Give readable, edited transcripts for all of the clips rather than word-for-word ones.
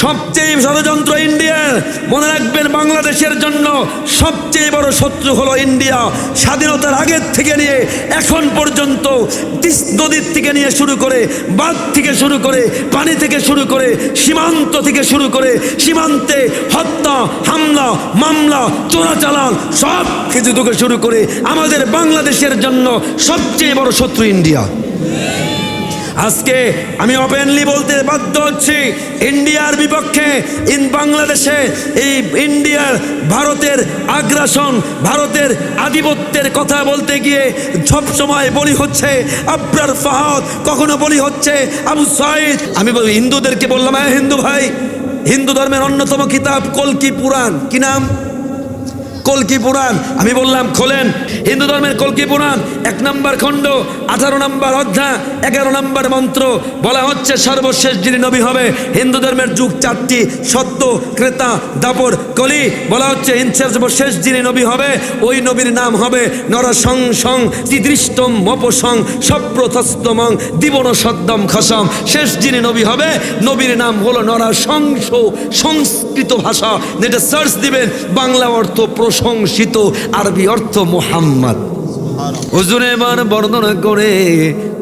সবচেয়ে ষড়যন্ত্র ইন্ডিয়ার। মনে রাখবেন, বাংলাদেশের জন্য সবচেয়ে বড় শত্রু হলো ইন্ডিয়া। স্বাধীনতার আগের থেকে নিয়ে এখন পর্যন্ত নদীর থেকে নিয়ে শুরু করে, বাঁধ থেকে শুরু করে, পানি থেকে শুরু করে, সীমান্ত থেকে শুরু করে, সীমান্তে হত্যা, হামলা, মামলা, চোরাচালান সব কিছু থেকে শুরু করে আমাদের বাংলাদেশের জন্য সবচেয়ে বড় শত্রু ইন্ডিয়া। আজকে আমি ওপেনলি বলতে বাধ্য হচ্ছি, ইন্ডিয়ার বিপক্ষে বাংলাদেশে এই ইন্ডিয়ার ভারতের আগ্রাসন, ভারতের আধিপত্যের কথা বলতে গিয়ে সবসময় বলি হচ্ছে আবরার ফাহাদ, কখনো বলি হচ্ছে আবু সাইদ। আমি হিন্দুদেরকে বললাম, হ্যাঁ হিন্দু ভাই, হিন্দু ধর্মের অন্যতম কিতাব কল্কি পুরাণ। কি নাম? কল্কি পুরাণ। আমি বললাম খোলেন হিন্দু ধর্মের কল্কি পুরাণ, 1 নম্বর খণ্ড, 18 নম্বর অধ্যায়, 11 নম্বর মন্ত্র। বলা হচ্ছে সর্বশেষ যিনি নবী হবে, হিন্দু ধর্মের যুগ 4টি, সত্য, ক্রেতা, দাপর, কলি। বলা হচ্ছে সর্বশেষ যিনি নবী হবে, ওই নবীর নাম হবে নরসং সং তিদৃষ্টম মপসং সপ্রথস্তমং দিবন সদ্দম খসম। শেষ যিনি নবী হবে, নবীর নাম হলো নরসংস। সংস্কৃত ভাষা, যেটা সার্চ দিবেন, বাংলা অর্থ প্রশংসিত, আরবি অর্থ মুহাম্মদ। হুজুর এবার বর্ণনা করে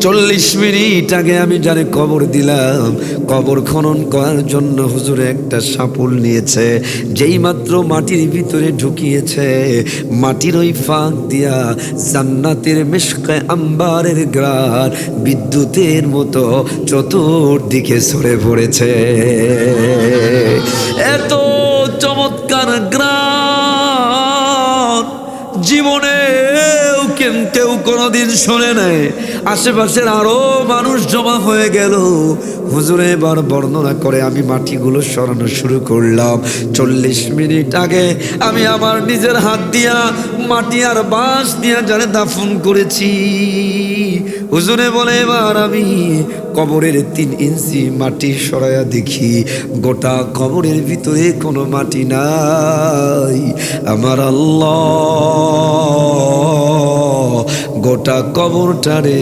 40 মিনিট আগে আমি যারে কবর দিলাম, কবর খনন করার জন্য হুজুর একটা সাপুল নিয়েছে। যেই মাত্র মাটির ভিতরে ঢুকিয়েছে, মাটির ওই ফাঁক দিয়া জান্নাতের মিশকে আম্বারের গ্রার বিদ্যুতের মতো চতুর্দিকে ছড়ে পড়েছে। এত চমৎকার গ্রাম জীবনেও কেউ কোনোদিন শোনে নাই। আশেপাশের আরো মানুষ জমা হয়ে গেল। হুজুরে এবার বর্ণনা করে আমি মাটিগুলো সরানো শুরু করলাম। 40 মিনিট আগে আমি আমার নিজের হাত দিয়া মাটি আর বাঁশ দিয়া যারা দাফন করেছি, হুজুরে বলে এবার আমি কবরের 3 ইঞ্চি মাটি সরাইয়া দেখি, গোটা কবরের ভিতরে কোনো মাটি নাই। আমার আল্লাহ গোটা কবরটারে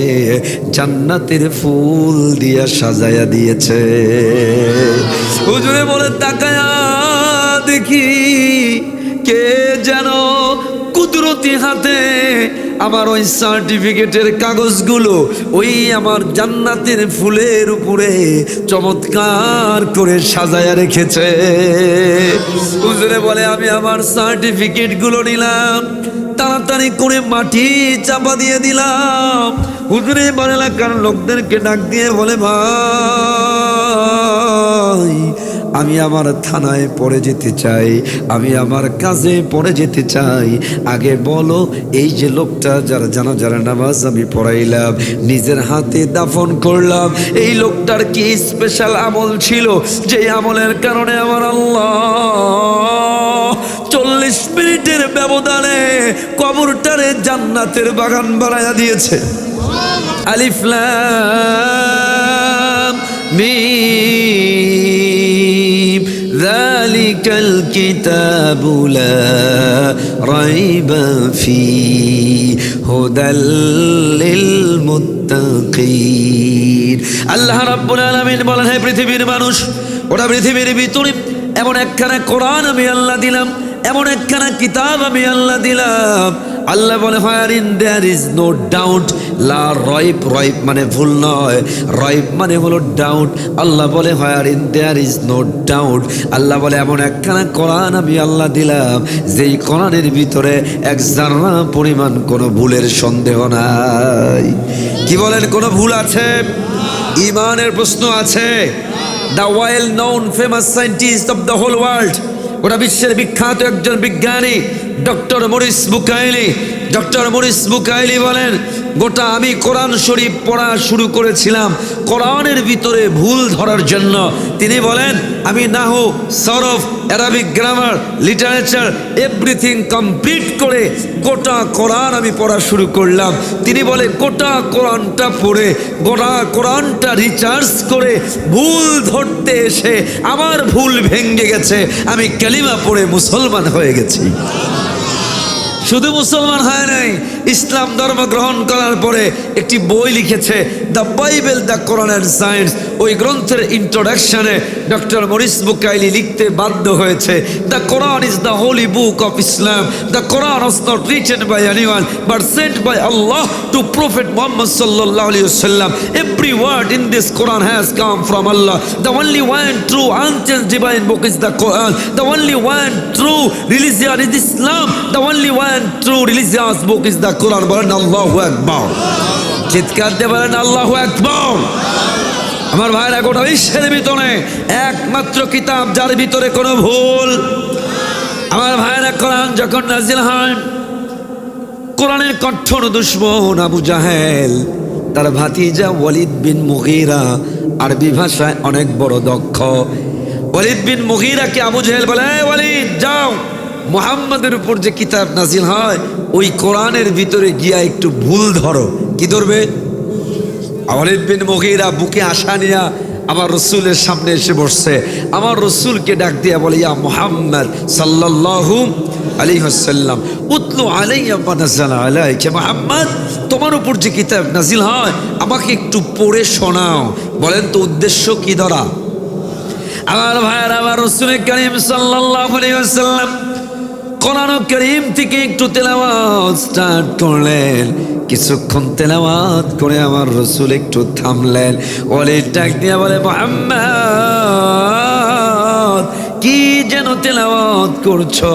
জান্নাতের ফুল দিয়া সাজায়া দিয়েছে। হুজুরে বলে তাকায়া দেখি কে যেন কুদরতি হাতে আমার ওই সার্টিফিকেটের কাগজগুলো ওই আমার জান্নাতের ফুলের উপরে চমৎকার করে সাজায়া রেখেছে। হুজুরে বলে আমি আমার সার্টিফিকেটগুলো নিলাম, তাড়াতাড়ি করে মাটি চাপা দিয়ে দিলাম। হুজুরে বলে এলাকার লোকদেরকে ডাক দিয়ে বলে, ভাই আমি আমার থানায় পড়ে যেতে চাই, আমি আমার কাজে পড়ে যেতে চাই। আগে বলো, এই যে লোকটা যারা জানাজার নামাজ আমি পড়াইলাম, নিজের হাতে দাফন করলাম, এই লোকটার কি স্পেশাল আমল ছিল যে আমলের কারণে আমার আল্লাহ 40 মিনিটের ব্যবধানে কবরটারে জান্নাতের বাগান বানায়া দিয়েছে। আলিফ লাম মিম যালিকাল কিতাবু লা রাইবা ফীহি হুদাল লিল মুত্তাকিন। আল্লাহ রাব্বুল আলামিন বলেন, হে পৃথিবীর মানুষ, ওটা পৃথিবীর ভিতরে এমন একখানা কোরআন আমি আল্লাহ দিলাম, এমন একখানা কিতাব আমি আল্লাহ দিলাম। আল্লাহ বলে, wherein there is no doubt, লা রাইব, রাইব মানে ভুল নয়, রাইব মানে হলো ডাউট। আল্লাহ বলে wherein there is no doubt, আল্লাহ বলে এমন একখানা কোরআন আমি আল্লাহ দিলাম যেই কোরআনের ভিতরে এক জাররা পরিমাণ কোনো ভুলের সন্দেহ নাই। কি বলেন, কোনো ভুল আছে? ইমানের প্রশ্ন আছে? The well known famous scientist of the whole world, ওরা বিশ্বের বিখ্যাত একজন বিজ্ঞানী doctor Maurice Bucaille. Doctor Maurice Bucaille বলেন, গোটা আমি কোরআন শরীফ পড়া শুরু করেছিলাম কোরআনের ভিতরে ভুল ধরার জন্য। তিনি বলেন, আমি নাহু, সরফ, Arabic grammar, literature everything complete করে গোটা কোরআন আমি পড়া শুরু করলাম। তিনি বলে, গোটা কোরআনটা পড়ে, গোটা কোরআনটা রিচার্জ করে ভুল ধরতে এসে আমার ভুল ভেঙে গেছে, আমি কালিমা পড়ে মুসলমান হয়ে গেছি। শুধু মুসলমান হয় নাই, ইসলাম ধর্ম গ্রহণ করার পরে একটি বই লিখেছে। The Bible the Quran and science, ওই গ্রন্থের ইন্ট্রোডাকশনে ডক্টর মরিস বুকাইলি লিখতে বাধ্য হয়েছে, the Quran is the holy book of Islam, the Quran was not written by anyone but sent by Allah to prophet Muhammad সাল্লাল্লাহু আলাইহি ওয়াসাল্লাম। Every word in this Quran has come from Allah. The only one true unchanged divine book is the Quran. The only one true religion is Islam. The only one true religious book is the Quran. বলেন আল্লাহু আকবার, চিৎকার দিয়ে বলেন আল্লাহু আকবার। আমার ভাইরা, গোটা বিশ্বের ভিতরে একমাত্র কিতাব যার ভিতরে কোনো ভুল। আমার ভাইরা, কোরআন যখন নাজিল হয়, কোরআনের কঠোর দুশমন আবু জাহেল তার ভাতিজা ওয়ালিদ বিন মুগীরা আরবি ভাষায় অনেক বড় দক্ষ। ওয়ালিদ বিন মুগীরাকে আবু জাহেল বলে, ওয়ালিদ যাও, মুহাম্মাদের উপর যে কিতাব নাজিল হয় ওই কোরআনের ভিতরে গিয়া একটু ভুল ধরো। কি ধরবে? ওয়ালিদ বিন মুগীরা বুকে আশা নিয়া আমার রসুলের সামনে এসে বসছে। আমার রসুলকে ডাক দিয়া বলে, ইয়া মুহাম্মদ সাল্লাল্লাহু আলাইহি ওয়াসাল্লাম উতলু আলাইয়া মা নাযালা আলাইকা। মুহাম্মদ, তোমার উপর যে কিতাব নাজিল হয় আমাকে একটু পড়ে শোনাও। বলেন তো উদ্দেশ্য কি ধরা? আমার ভাইয়েরা, আমার রসুল কারীম সাল্লাল্লাহু আলাইহি ওয়াসাল্লাম কোরআন কারীম থেকে একটু তেলাওয়াত স্টার্ট করলেন। কিছুক্ষণ তেলাওয়াত করে আমার রসুল একটু থামলেন। ওয়ালিদ ডাক দিয়া বলে, মুহাম্মদ কি যেন তেলাওয়াত করছো,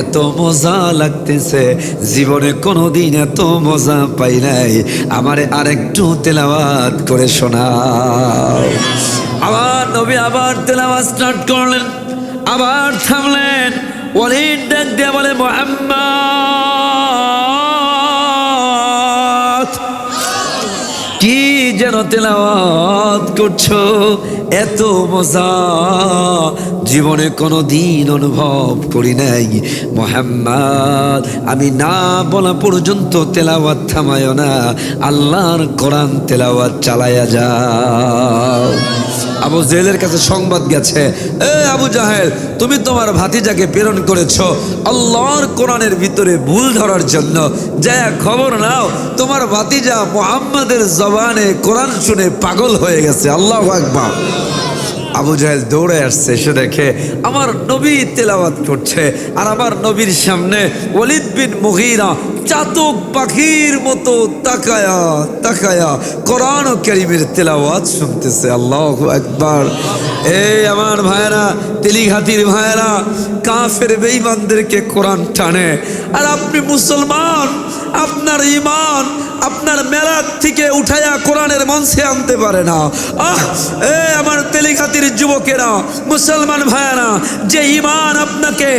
এত মজা লাগতেছে, জীবনে কোনোদিন এত মজা পাই নাই, আমারে আরেকটু তেলাওয়াত করে শোনাও। আবার নবী আবার তেলাওয়াত স্টার্ট করলেন, আবার থামলেন। ওয়ালিদ ডাক দিয়া বলে, মুহাম্মদ কি যেন তেলাওয়াত করছো, এত মজা জীবনে কোনো দিন অনুভব করি নাই। মুহাম্মদ, আমি না বলা পর্যন্ত তেলাওয়াত থামায় না, আল্লাহর কোরআন তেলাওয়াত চালায়া যাও। আবু জাহেলের কাছে সংবাদ গেছে, এ আবু জাহেল, তুমি তোমার ভাতিজাকে প্রেরণ করেছো আল্লাহর কোরআনের ভিতরে ভুল ধরার জন্য। যা খবর নাও, তোমার ভাতিজা মুহাম্মাদের জবানে কোরআন শুনে পাগল হয়ে গেছে। আল্লাহু আকবার। আবু জাহেল দৌড়ে আসছে, এসে দেখে আমার নবী তেলাওয়াত করছে, আর আমার নবীর সামনে ওয়ালিদ বিন মুগীরা চাতক পাখির মতো তাকায়া তাকায়া কোরআন কারীমের তেলাওয়াত শুনতেছে। আল্লাহু আকবার। এই আমার ভাইরা, তেলিঘাতির ভাইরা, কাফের বেঈমানদেরকে কোরআন টানে, আর আপনি মুসলমান, আপনার ঈমান আপনার মেলাদ থেকে উঠায়া কোরআনের মঞ্চে আনতে পারে না। আমার তেলিঘাতির যুবকেরা, মুসলমান ভাইয়ারা, যে ঈমান আপনাকে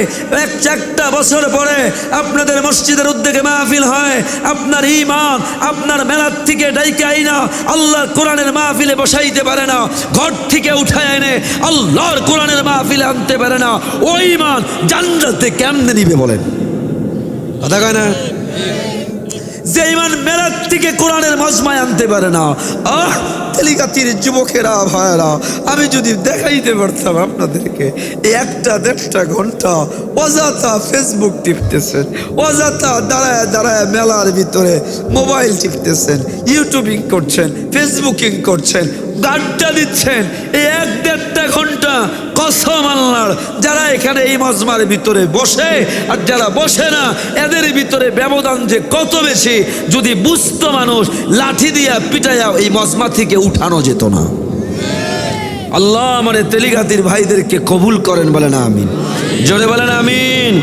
একটা বছর পরে আপনাদের মসজিদের উদ্যোগে মাহফিল হয়, আপনার ঈমান আপনার মেলাদ থেকে ডাইকে আইনা আল্লাহর কোরআনের মাহফিলে বসাইতে পারে না, ঘর থেকে উঠায় এনে আল্লাহর কোরআনের মাহফিলে আনতে পারে না, ওই ঈমান জান্নাতে কেমনে নিবে বলেন? কথা কয় না? যে ঈমান মেলাদ থেকে কোরআনের মজমায় আনতে পারে না। তেলিঘাতির যুবকেরা ভাইয়েরা, আমি যদি দেখাইতে পারতাম আপনাদেরকে, একটা দেড়টা ঘন্টা অযথা ফেসবুক টিপতেছেন, অযথা দাঁড়ায় দাঁড়ায় মেলার ভিতরে মোবাইল টিপতেছেন, ইউটিউবিং করছেন, ফেসবুকিং করছেন, গাড্ডা দিচ্ছেন, এই এক দেড়টা ঘন্টা কসম আল্লাহর, যারা এখানে এই মজমার ভিতরে বসে আর যারা বসে না, এদের ভিতরে ব্যবধান যে কত বেশি, যদি বুঝতো মানুষ, লাঠি দিয়া পিটাইয়া এই মজমা থেকে উঠানো যেত না। আল্লাহ আমার তেলিঘাতির ভাইদেরকে কবুল করেন, বলেন আমিন। জোরে বলেন আমিন।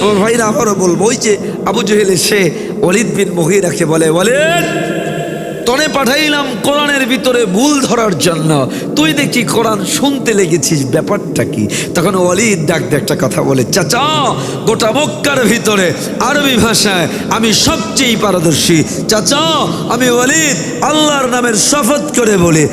আমার ভাইরা, আবারও বলবো, ওই যে আবু জাহেল সে ওয়ালিদ বিন মুগীরাকে বলে, ওয়ালিদ তনে পাঠাইলাম কোরআনের ভিতরে ভুল ধরার জন্য, তুই দেখি কোরআন শুনতে লেগেছিস, ব্যাপারটা কি? তখন ওয়ালিদ ডাক দিয়ে একটা কথা বলে, চাচা, গোটা মক্কার ভিতরে আরবি ভাষায় আমি সবচেয়ে পারদর্শী। চাচা, আমি ওয়ালিদ আল্লাহর নামের শপথ করে বলি,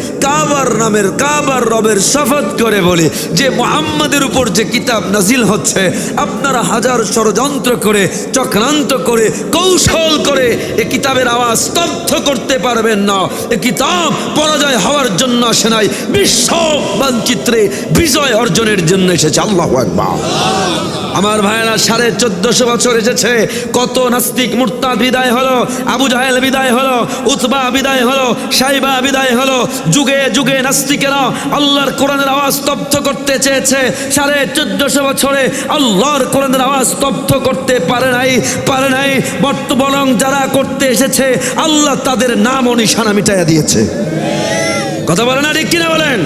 কাবার রবের শপথ করে বলি, যে মুহাম্মাদের উপর যে কিতাব নাজিল হচ্ছে, আপনারা হাজার ষড়যন্ত্র করে, চক্রান্ত করে, কৌশল করে এ কিতাবের আওয়াজ স্তব্ধ করতে পারবেন না। এ কিতাব পরাজয় হওয়ার জন্য আসে নাই, বিশ্ব মানচিত্রে বিজয় অর্জনের জন্য এসেছে। আল্লাহু আকবার। আমার ভাইয়েরা, 1450 বছর এসেছে, কত নাস্তিক মুরতাদ বিদায় হলো, আবু জাহেল বিদায় হলো, উতবা বিদায় হলো, সাইবা বিদায় হলো। যুগে যুগে নাস্তিকেরা আল্লাহর কোরআনের আওয়াজ স্তব্ধ করতে চেয়েছে, 1450 বছরে আল্লাহর কোরআনের আওয়াজ স্তব্ধ করতে পারে নাই। বরং যারা করতে এসেছে আল্লাহ তাদের নাম ও নিশানা মিটাইয়া দিয়েছে। কথা বলেন না, ঠিক কিনা বলেন?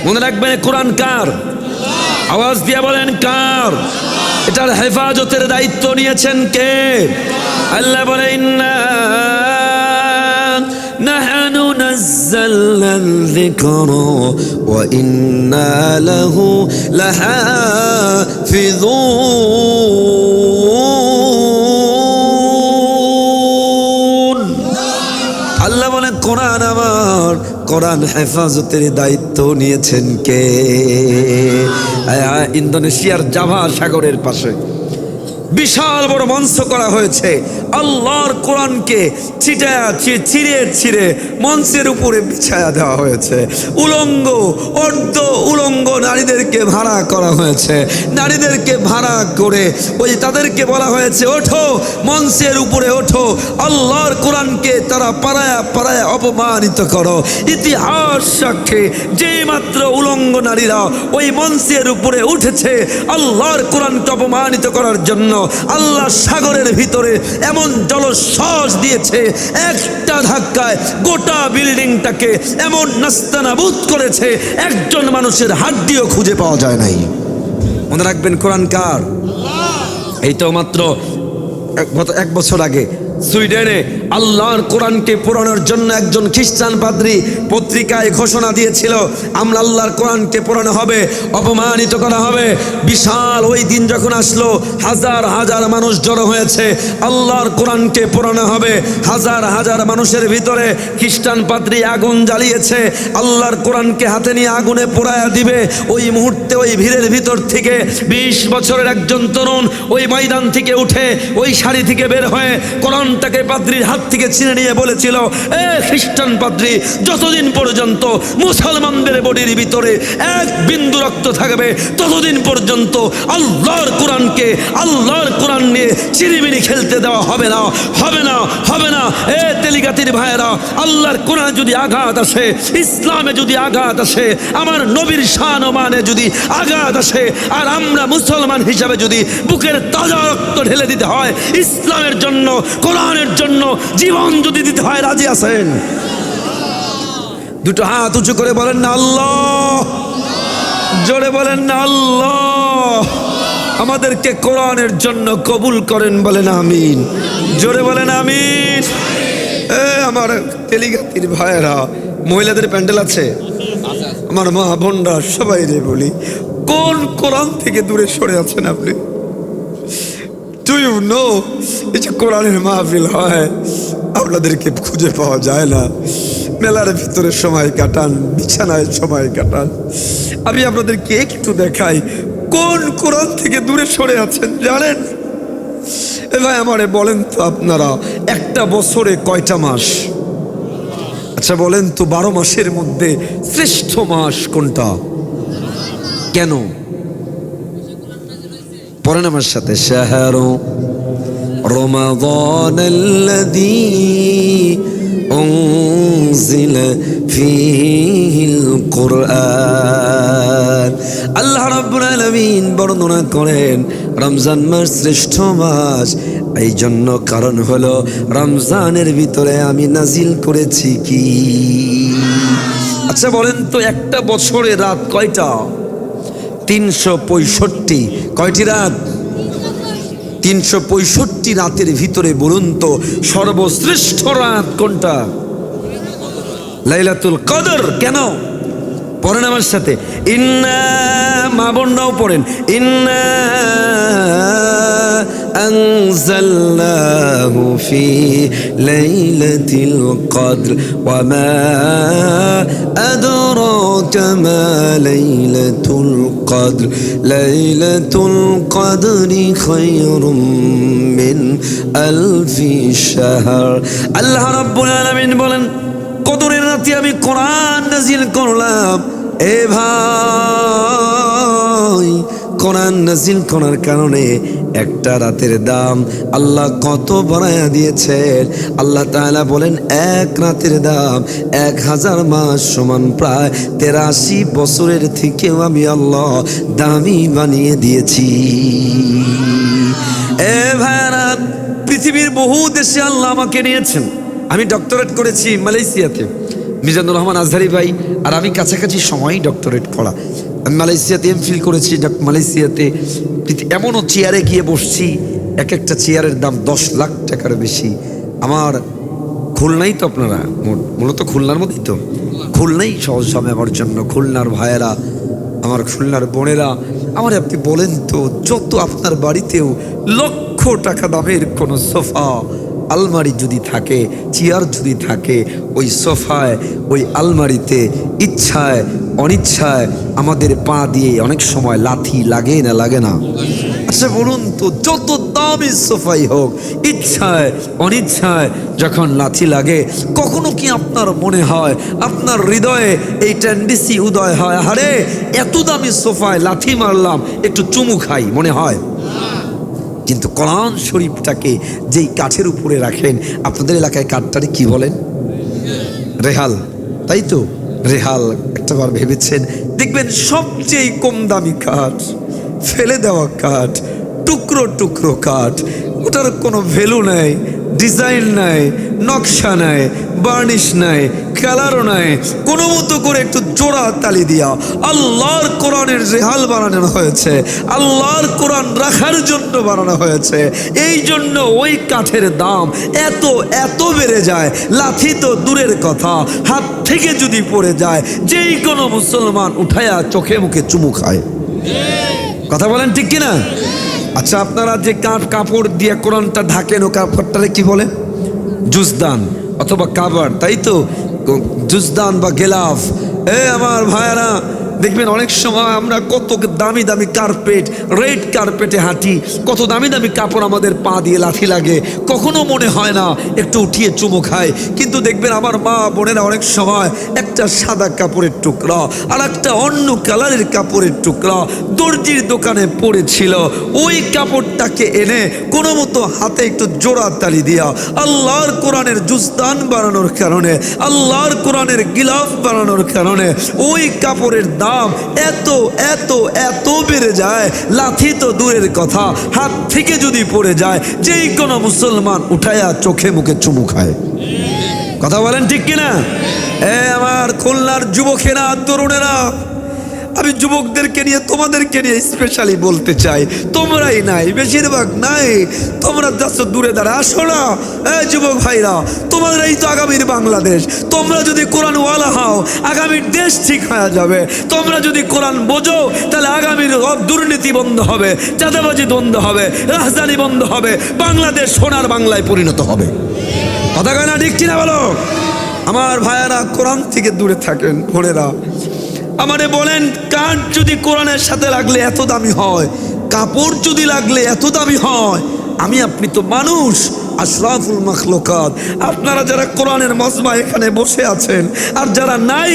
মনে রাখবেন, কোরআন কার? আওয়াজ দিয়ে বলেন, কার? এটার হেফাজতের দায়িত্ব নিয়েছেন কে? আল্লাহ বলে, ইন্না নাহনু নাযালনা যিকরা ওয়া ইন্না লাহু লাহাফিযুন। আল্লাহ বলে, কোরআন আমার, কোরআন হেফাজতের দায়িত্ব নিয়েছেন কে? ইন্দোনেশিয়ার জাভা সাগরের পাশে বিশাল বড় মঞ্চ করা হয়েছে। আল্লাহর কোরআনকে ছিঁড়ে মঞ্চের উপরে বিছায়া দেওয়া হয়েছে। উলঙ্গ, অর্ধ উলঙ্গ নারীদেরকে ভাড়া করা হয়েছে। নারীদেরকে ভাড়া করে তাদেরকে বলা হয়েছে, ওঠো, মঞ্চের উপরে ওঠো, আল্লাহর কোরআনকে তারা পাড়ায় অপমানিত করো। ইতিহাস সাক্ষী, যেই মাত্র উলঙ্গ নারীরা ওই মঞ্চের উপরে উঠেছে আল্লাহর কোরআনকে অপমানিত করার জন্য, আল্লাহ সাগরের ভিতরে এমন জলশ্বাস দিয়েছে, একটা ধাক্কায় গোটা বিল্ডিংটাকে এমন নাস্তানাবুদ করেছে, একজন মানুষের হাড্ডিও খুঁজে পাওয়া যায় নাই। মনে রাখবেন, কোরআন কার? এই তো মাত্র এক বছর আগে সুইডেনে আল্লাহর কোরআনকে পড়ানোর জন্য একজন খ্রিস্টান পাদ্রী পত্রিকায় ঘোষণা দিয়েছিল, আমরা আল্লাহর কোরআনকে পড়ানো হবে, অপমানিত করা হবে। বিশাল ওই দিন যখন আসলো, হাজার হাজার মানুষ জড়ো হয়েছে, আল্লাহর কোরআনকে পড়ানো হবে। হাজার হাজার মানুষের ভিতরে খ্রিস্টান পাদ্রী আগুন জ্বালিয়েছে, আল্লাহর কোরআনকে হাতে নিয়ে আগুনে পোড়ায়া দিবে। ওই মুহূর্তে ওই ভিড়ের ভিতর থেকে 20 বছরের একজন তরুণ ওই ময়দান থেকে উঠে ওই শাড়ি থেকে বের হয়ে কোরআনটাকে পাদ্রীর হাত থেকে ছিনে নিয়ে বলেছিল, এ খ্রিস্টান পাদ্রী, যতদিন পর্যন্ত মুসলমানদের বডির ভিতরে এক বিন্দু রক্ত থাকবে ততদিন পর্যন্ত আল্লাহর কোরআন নিয়ে চিরিমিরি খেলতে দেওয়া হবে না। এ তেলিগাতির ভাইয়েরা, আল্লাহর কোরআন যদি আঘাত আসে, ইসলামে যদি আঘাত আসে, আমার নবীর শান ও মানে যদি আঘাত আসে, আর আমরা মুসলমান হিসাবে যদি বুকের তাজা রক্ত ঢেলে দিতে হয় ইসলামের জন্য, কোরআনের জন্য জীবন যদি দিতে হয়, রাজি আছেন? দুটো হাত উঁচু করে বলেন না আল্লাহ, জোরে বলেন না আল্লাহ। আমাদেরকে কোরআনের জন্য কবুল করেন, বলেন আমিন, জোরে বলেন আমিন। আমার তেলিগাতির ভাইয়েরা, মহিলাদের প্যান্ডেল আছে, আমার মা বোনরা সবাই রে বলি, কোন কোরআন থেকে দূরে সরে আছেন আপনি? Do you know, এই যে কোরআনের মাহফিল হয়, আপনাদেরকে খুঁজে পাওয়া যায় না। মেলার ভিতরে সময় কাটান, বিছানায় সময় কাটান। আমি আপনাদেরকে একটু দেখাই কোন কোরআন থেকে দূরে সরে আছেন জানেন? এ ভাই আমারে বলেন তো, আপনারা একটা বছরে কয়টা মাস? আচ্ছা বলেন তো, 12 মাসের মধ্যে শ্রেষ্ঠ মাস কোনটা? কেন? পড়েন আমার সাথে, শাহরু রমাদানাল্লাযী উনজিলা ফীহিল কুরআন। আল্লাহ রাব্বুল আলামিন বর্ণনা করেন রমজান মাস শ্রেষ্ঠ মাস, এই জন্য কারণ হলো রমজানের ভিতরে আমি নাজিল করেছি কি। আচ্ছা বলেন তো, একটা বছরে রাত কয়টা? 365। কয়টি রাত? 365 রাতের ভিতরে বলুন তো সর্বশ্রেষ্ঠ রাত কোনটা? লাইলাতুল কদর। কেন? পড়েন আমার সাথে, ইন্না, মা বোনরাও পড়েন, ইন্না আনজালনাহু ফি লাইলাতিল কদর ওয়া মা আদরাকা মা লাইলাতুল কদর লাইলাতুল কদরি খায়রুম মিন আলফি শাহর। আল্লাহ রাব্বুল আলামিন বলেন, কদরের রাতে আমি কোরআন নাজিল করলাম। এ ভাই, কোরআন নাজিল করার কারণে একটা রাতের দাম আল্লাহ কত বাড়ায়া দিয়েছেন। আল্লাহ তাআলা বলেন এক রাতের দাম 1000 মাস সমান প্রায় 83 বছরের থেকেও আমি আল্লাহ দামি বানিয়ে দিয়েছি। এ ভাইরা, পৃথিবীর বহু দেশে আল্লাহ আমাকে নিয়েছেন। আমি ডক্টরেট করেছি মালয়েশিয়াতে, মিজানুর রহমান আজহারি ভাই আর আমি কাছাকাছি সময় ডক্টরেট করা। আমি মালয়েশিয়াতে এমফিল করেছি। মালয়েশিয়াতে এমনও চেয়ারে গিয়ে বসছি, এক একটা চেয়ারের দাম 10 লাখ টাকার বেশি। আমার খুলনাই তো, আপনারা মূলত খুলনার মধ্যেই তো, খুলনাই সহজ হবে আমার জন্য। খুলনার ভাইয়েরা, আমার খুলনার বোনেরা, আমার আপনি বলেন তো, যত আপনার বাড়িতেও লক্ষ টাকা দামের কোনো সোফা আলমারি যদি থাকে, চেয়ার যদি থাকে, ওই সোফায় ওই আলমারিতে ইচ্ছায় অনিচ্ছায় আমাদের পা দিয়ে অনেক সময় লাথি লাগে না, লাগে না? আচ্ছা বলুন তো, যত দামি সোফাই হোক, ইচ্ছায় অনিচ্ছায় যখন লাথি লাগে, কখনো কি আপনার মনে হয়, আপনার হৃদয়ে এই টেন্ডেন্সি উদয় হয়, আরে এত দামি সোফায় লাথি মারলাম, একটু চুমু খাই, মনে হয়? কিন্তু কোরআন শরীফটাকে যেই কাঠের উপরে রাখেন, আপনাদের এলাকায় কাঠটারে কি বলেন? রেহাল, তাই তো? রেহাল একটাবার ভেবেছেন? দেখবেন সবচেয়ে কম দামি কাঠ, ফেলে দেওয়া কাঠ, টুকরো টুকরো কাঠ, ওটার কোনো ভ্যালু নাই, ডিজাইন নাই, নকশা নাই, বার্নিশ নাই, কালারও নাই, কোনো মতো করে একটু জোড়া তালি দিয়া আল্লাহর কোরআনের রেহাল বানানো হয়েছে, আল্লাহর কোরআন রাখার জন্য বানানো হয়েছে। এই জন্য ওই কাঠের দাম এত এত বেড়ে যায়, লাথি তো দূরের কথা, হাত থেকে যদি পড়ে যায়, যেই কোনো মুসলমান উঠায়া চোখে মুখে চুমু খায়। কথা বলেন ঠিক কিনা? আচ্ছা, আপনারা যে কাপড় দিয়ে কোরআনটা ঢাকেন, ও কাপড়টারে কি বলে? জুজদান অথবা কাবার, তাই তো? জুজদান বা গেলাফ। আমার ভাইয়ারা, দেখবেন অনেক সময় আমরা কত দামি দামি কার্পেট, রেড কার্পেটে হাঁটি, কত দামি দামি কাপড় আমাদের পা দিয়ে লাথি লাগে, কখনো মনে হয় না একটু উঠিয়ে চুমো খায়। কিন্তু দেখবেন আমার মা বোনেরা অনেক সময় একটা সাদা কাপড়ের টুকরা আর একটা অন্য কালারের কাপড়ের টুকরা দর্জির দোকানে পড়েছিল, ওই কাপড়টাকে এনে কোনো মতো হাতে একটু জোড়া তালি দিয়া আল্লাহর কোরআনের জুজদান বানানোর কারণে, আল্লাহর কোরআনের গিলাফ বানানোর কারণে ওই কাপড়ের দাম এত এত এত বেড়ে যায়, লাথি তো দূরের কথা, হাত থেকে যদি পড়ে যায়, যেই কোনো মুসলমান উঠায়া চোখে মুখে চুমু খায়। কথা বলেন ঠিক কিনা? আমার খুলনার যুবকেরা, তরুণেরা, আমি যুবকদেরকে নিয়ে, তোমাদেরকে নিয়ে স্পেশালি বলতে চাই, তোমরাই নাই, বেশিরভাগ নাই, তোমরা যাচ্ছ দূরে দাঁড়া, আসো না। যুবক ভাইরা, তোমাদেরই তো আগামীর বাংলাদেশ। তোমরা যদি কোরআন ওয়ালা হও, আগামীর দেশ ঠিক হয়ে যাবে। তোমরা যদি কোরআন বোঝো, তাহলে আগামীর দুর্নীতি বন্ধ হবে, চাঁদাবাজি বন্ধ হবে, রাজধানী বন্ধ হবে, বাংলাদেশ সোনার বাংলায় পরিণত হবে। কথা কয় না ঠিক কিনা বলো? আমার ভাইয়ারা, কোরআন থেকে দূরে থাকেন। বোনেরা আমারে বলেন, কাঠ যদি কোরআনের সাথে লাগলে এত দামি হয়, কাপড় যদি লাগলে এত দামি হয়, আমি আপনি তো মানুষ, আশরাফুল মাখলুকাত। আপনারা যারা কোরআনের মজমা এখানে বসে আছেন আর যারা নাই,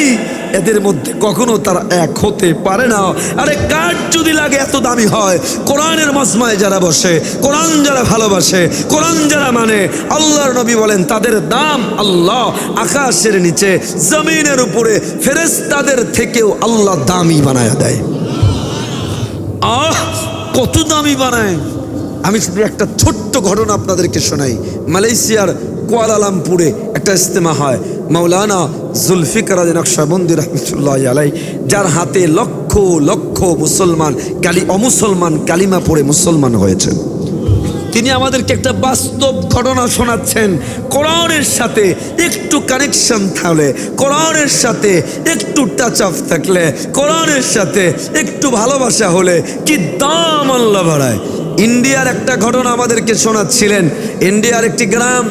এদের মধ্যে কখনো তারা এক হতে পারে না। আরে কাঠ যদি লাগে এত দামি হয়, কোরআনের মজমায় যারা বসে, কোরআন যারা ভালোবাসে, কোরআন যারা মানে, আল্লাহর নবী বলেন তাদের দাম আল্লাহ আকাশের নিচে জমিনের উপরে ফেরেশতাদের থেকেও আল্লাহ দামি বানায়া দেয়। কত দামি বানায়! আমি শুধু একটা ছোট্ট ঘটনা আপনাদেরকে শোনাই। মালয়েশিয়ার কুয়ালালামপুরে একটা ইজতেমা হয়, মাওলানা জুলফিকার আলী নকশবন্দি রহমতুল্লাহ আলাইহি, যার হাতে লক্ষ লক্ষ মুসলমান অমুসলমান কালিমা পড়ে মুসলমান হয়েছেন। তিনি আমাদেরকে একটা বাস্তব ঘটনা শোনাচ্ছেন। কোরআনের সাথে একটু কানেকশন থাকলে, কোরআনের সাথে একটু টাচ আপ থাকলে, কোরআনের সাথে একটু ভালোবাসা হলে কি দাম আল্লাহ বাড়ায়। ইন্ডিয়ার একটা ঘটনা আমাদেরকে শোনাচ্ছিলেন। ইন্ডিয়ার একটি গ্রাম,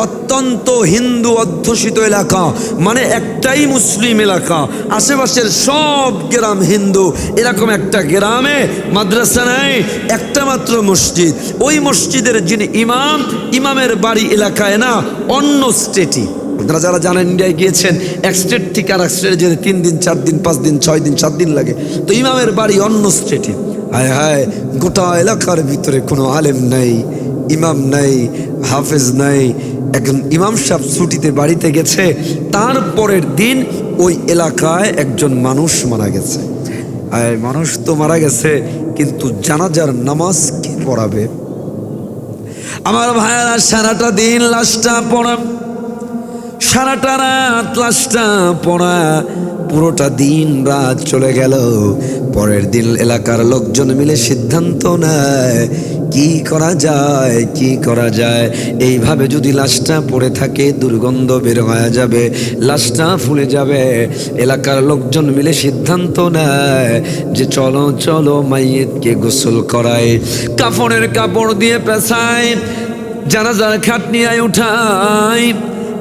অত্যন্ত হিন্দু অধ্যুষিত এলাকা, মানে একটাই মুসলিম এলাকা, আশেপাশের সব গ্রাম হিন্দু। এরকম একটা গ্রামে মাদ্রাসা নাই, একটা মাত্র মসজিদ। ওই মসজিদের যিনি ইমামের বাড়ি এলাকায় না, অন্য স্টেটই, আপনারা যারা জানেন ইন্ডিয়ায় গিয়েছেন, এক স্টেট থেকে আর এক স্টেটে যেতে 3 দিন 4 দিন 5 দিন 6 দিন 7 দিন লাগে। তো ইমামের বাড়ি অন্য স্টেটে। হায় হায়, গোটা এলাকার ভিতরে কোনো আলেম নাই, ইমাম নাই, হাফেজ নাই। একজন ইমাম সাহেব ছুটিতে বাড়িতে গেছে, তারপরের দিন ওই এলাকায় একজন মানুষ মারা গেছে। মানুষ তো মারা গেছে, কিন্তু জানাজার নামাজ কি পড়াবে? আমার ভাইয়েরা, সারাটা দিন লাশটা পড়া, সারাটা রাত লাশটা পড়া, পুরোটা দিন রাত চলে গেল। পরের দিন এলাকার লোকজন মিলে সিদ্ধান্ত নেয় কি করা যায়, কি করা যায়। এইভাবে যদি লাশটা পড়ে থাকে দুর্গন্ধ বের হয়ে যাবে, লাশটা ফুলে যাবে। এলাকার লোকজন মিলে সিদ্ধান্ত নেয় যে চলো চলো মাইয়িতকে গোসল করায়, কাফনের কাপড় দিয়ে পেঁচায়, জানাজার খাটনিয়ায় উঠায়।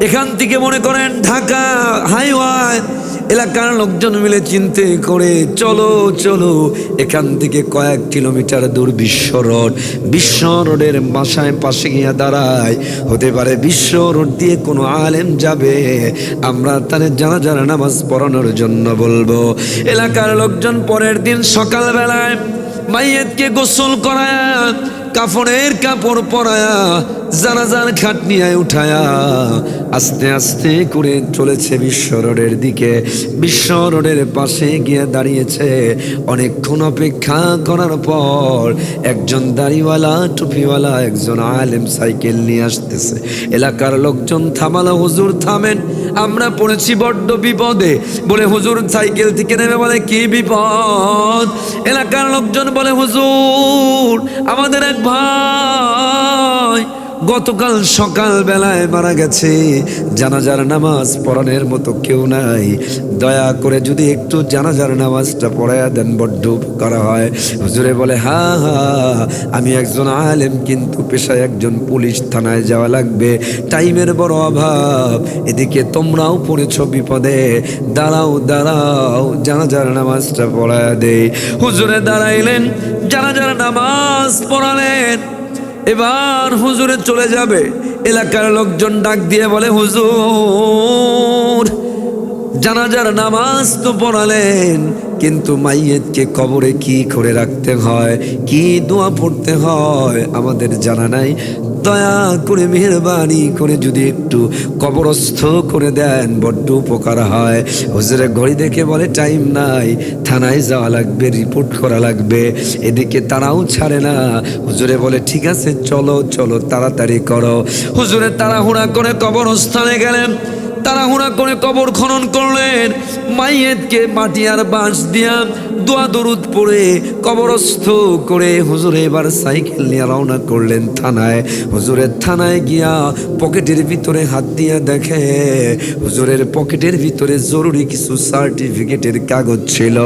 এখান থেকে মনে করেন ঢাকা হাইওয়ে, এলাকার লোকজন মিলে চিন্তা করে চলো চলো, এখান থেকে কয়েক কিলোমিটার দূর বিশ্ব রোড, বিশ্ব রোডের বাসায় পাশে গিয়ে দাঁড়ায়। হতে পারে বিশ্ব রোড দিয়ে কোনো আলেম যাবে, আমরা তার জানাজার নামাজ পড়ানোর জন্য বলবো। এলাকার লোকজন পরের দিন সকালবেলায় মাইয়িতকে গোসল করায়, কাফনের কাপড় পরায়া, জানাজার খাটনিয়ায় উঠায়া আস্তে আস্তে করে চলেছে বিশ্ব রোডের দিকে। বিশ্ব রোডের পাশে গিয়ে দাঁড়িয়েছে। অনেকক্ষণ অপেক্ষা করার পর একজন দাড়িওয়ালা টুপিওয়ালা একজন আলেম সাইকেল নিয়ে আসতেছে। এলাকার লোকজন থামালো, হুজুর থামেন, আমরা পড়েছি বড্ড বিপদে। বলে হুজুর সাইকেল থেকে নেমে বলে কি বিপদ? এলাকার লোকজন বলে হুজুর আমাদের এক ভাই গতকাল সকাল বেলায় মারা গেছে, জানাজার নামাজ পড়ানোর মতো কেউ নাই, দয়া করে যদি একটু জানাজার নামাজটা পড়ায়া দেন বড্ড উপকার হয়। হুজুরে বলে হ্যাঁ হ্যাঁ, আমি একজন আলেম কিন্তু পেশায় একজন পুলিশ, থানায় যাওয়া লাগবে, টাইমের বড় অভাব, এদিকে তোমরাও পড়েছ বিপদে, দাঁড়াও দাঁড়াও, জানাজার নামাজটা পড়ায়া দে। হুজুরে দাঁড়াইলেন, জানাজার নামাজ পড়ালেন। এবার হুজুরে চলে যাবে, এলাকার লোকজন ডাক দিয়ে বলে হুজুর জানাজার নামাজ তো পড়ালেন, কিন্তু মাইয়িতকে কবরে কি করে রাখতে হয়, কি দোয়া পড়তে হয় আমাদের জানা নাই, দয়া করে মেহেরবানি করে যদি একটু কবরস্থ করে দেন বড্ড উপকার হয়। হুজুরে ঘড়ি দেখে বলে টাইম নাই, থানায় যাওয়া লাগবে, রিপোর্ট করা লাগবে। এদিকে তারাও ছাড়ে না। হুজুরে বলে ঠিক আছে চলো চলো, তাড়াতাড়ি করো। হুজুরে তাড়াহুড়া করে কবরস্থানে গেলেন, তাড়াহুড়া করে কবর খনন করলেন। মাইয়িতকে মাটি আর বাঁশ দিয়া দোয়া দরুদ পড়ে কবরস্থ করে হুজুরে এবার সাইকেল নিয়ে রওনা করলেন থানায়। হুজুরের থানায় গিয়া পকেটের ভিতরে হাত দিয়া দেখে হুজুরের পকেটের ভিতরে জরুরি কিছু সার্টিফিকেটের কাগজ ছিল।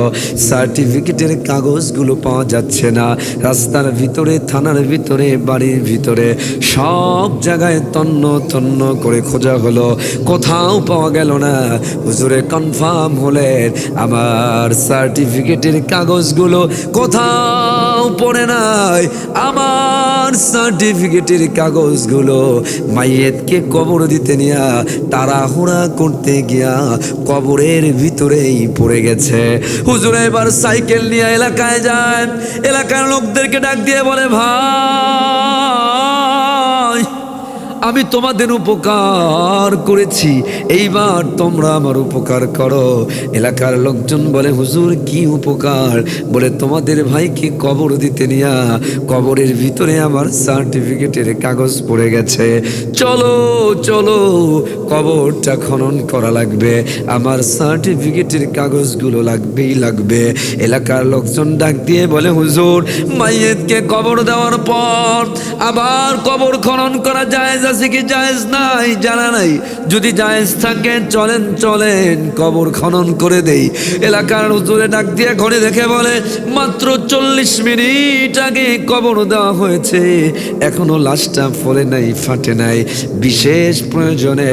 সার্টিফিকেটের কাগজগুলো পাওয়া যাচ্ছে না। রাস্তার ভিতরে, থানার ভিতরে, বাড়ির ভিতরে সব জায়গায় তন্ন তন্ন করে খোঁজা হলো, কোথাও পাওয়া গেল না। হুজুরে কনফার্ম হলেন আমার সার্টিফিকেটের কাগজগুলো কোথাও পড়ে নাই, আমার সার্টিফিকেটের কাগজগুলো মাইয়িতকে কবর দিতে নিয়া তাড়াহুড়া করতে গিয়া কবরের ভিতরেই পড়ে গেছে। হুজুরে এবার সাইকেল নিয়ে এলাকায় যায়, এলাকার লোকদেরকে ডাক দিয়ে বলে ভাই আমি তোমাদের উপকার করেছি, এইবার তোমরা আমার উপকার করো। এলাকার লোকজন বলে হুজুর কি উপকার? বলে তোমাদের ভাইকে কবর দিতে নিয়া কবরের ভিতরে আমার সার্টিফিকেটের কাগজ পড়ে গেছে, চলো চলো কবরটা খনন করা লাগবে, আমার সার্টিফিকেটের কাগজগুলো লাগবেই লাগবে। এলাকার লোকজন ডাক দিয়ে বলে হুজুর মাইয়িতকে কবর দেওয়ার পর আবার কবর খনন করা যায় আছে কি জায়েজ নাই জানা নাই, যদি জায়েজ থাকে চলেন চলেন কবর খনন করে দেই। এলাকার হুজুরে ডাক দিয়ে ঘড়ি দেখে বলে মাত্র 40 মিনিট আগে কবর দেওয়া হয়েছে, এখনো লাশটা ফলে নাই, ফাটে নাই, বিশেষ প্রয়োজনে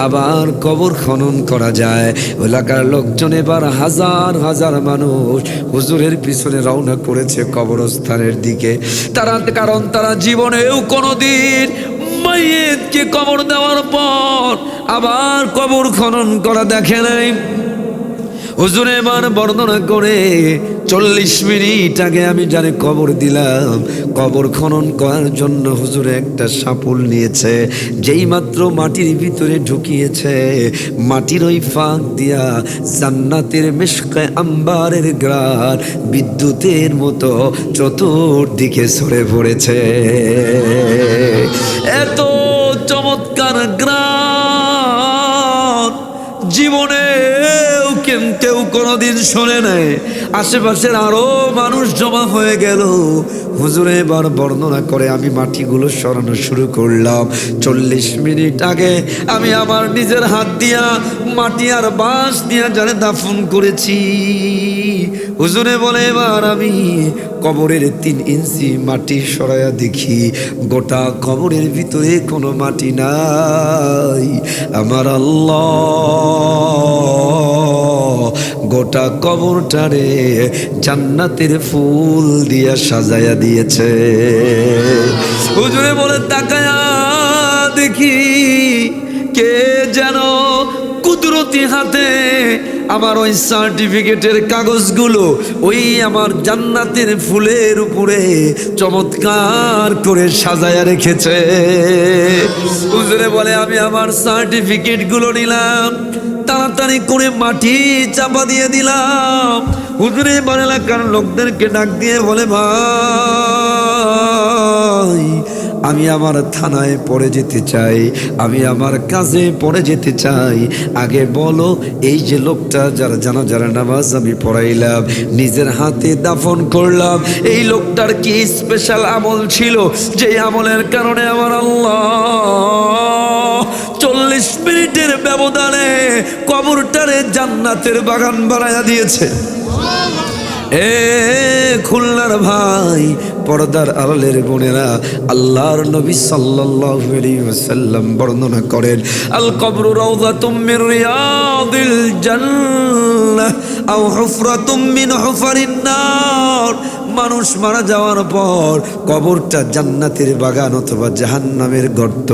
আবার কবর খনন করা যায়। এলাকার লোকজন এবার হাজার হাজার মানুষ হুজুরের পিছনে রওনা করেছে কবরস্থানের দিকে। তারা কারণ তারা জীবনেও কোনোদিন মাইয়িতকে কবর দেওয়ার পর আবার কবর খনন করা দেখে নাই। হুজুর এবার বর্ণনা করে 40 মিনিট আগে আমি যারে কবর দিলাম, কবর খনন করার জন্য হুজুরে একটা সাপুল নিয়েছে, যেই মাত্র মাটির ভিতরে ঢুকিয়েছে, মাটির ওই ফাঁক দিয়া জান্নাতের মিশকে আম্বারের গ্রান বিদ্যুতের মতো চতুর্দিকে ছড়ে পড়েছে। এত চমৎকার গ্রান জীবনেও কেউ কোনোদিন শোনে নাই। আশেপাশের আরো মানুষ জমা হয়ে গেল। হুজুর এবার বর্ণনা করে আমি মাটিগুলো সরানো শুরু করলাম। 40 মিনিট আগে আমি আমার নিজের হাত দিয়া মাটি আর বাঁশ দিয়া যারে দাফন করেছি, হুজুরে বলে এবার আমি কবরের 3 ইঞ্চি মাটি সরাইয়া দেখি, গোটা কবরের ভিতরে কোনো মাটি নাই। আমার আল্লাহ গোটা কবরটারে জান্নাতের ফুল দিয়া সাজায়া দিয়েছে। হুজুরে বলে তাকায়া দেখি কে যেন কুদরতি হাতে আমার ওই সার্টিফিকেটের কাগজগুলো ওই আমার জান্নাতের ফুলের উপরে চমৎকার করে সাজায়া রেখেছে। হুজুরে বলে আমি আমার সার্টিফিকেটগুলো নিলাম, তাড়াতাড়ি করে মাটি চাপা দিয়ে দিলাম। হুজুরে এবার এলাকার লোকদেরকে ডাক দিয়ে বলে ভাই আমি আমার থানায় পড়ে যেতে চাই, আমি আমার কাজে পড়ে যেতে চাই। আগে বলো এই যে লোকটা যারা জানাজার নামাজ আমি পড়াইলাম, নিজের হাতে দাফন করলাম, এই লোকটার কি স্পেশাল আমল ছিল যে আমলের কারণে আমার আল্লাহ 40 মিনিটের ব্যবধানে কবরটারে জান্নাতের বাগান বানায়া দিয়েছে। এ খুলনার ভাই, পর্দার আড়ালের বোনেরা, আল্লাহর নবী সাল্লাল্লাহু আলাইহি ওয়াসাল্লাম বর্ণনা করেন আল কবরু রাউযাতুম মির রিয়াদিল জান্নাহ আও হুফরাতুম মিন হুফারিন নার। মানুষ মারা যাওয়ার পর কবরটা জান্নাতের বাগান অথবা জাহান্নামের গর্ত,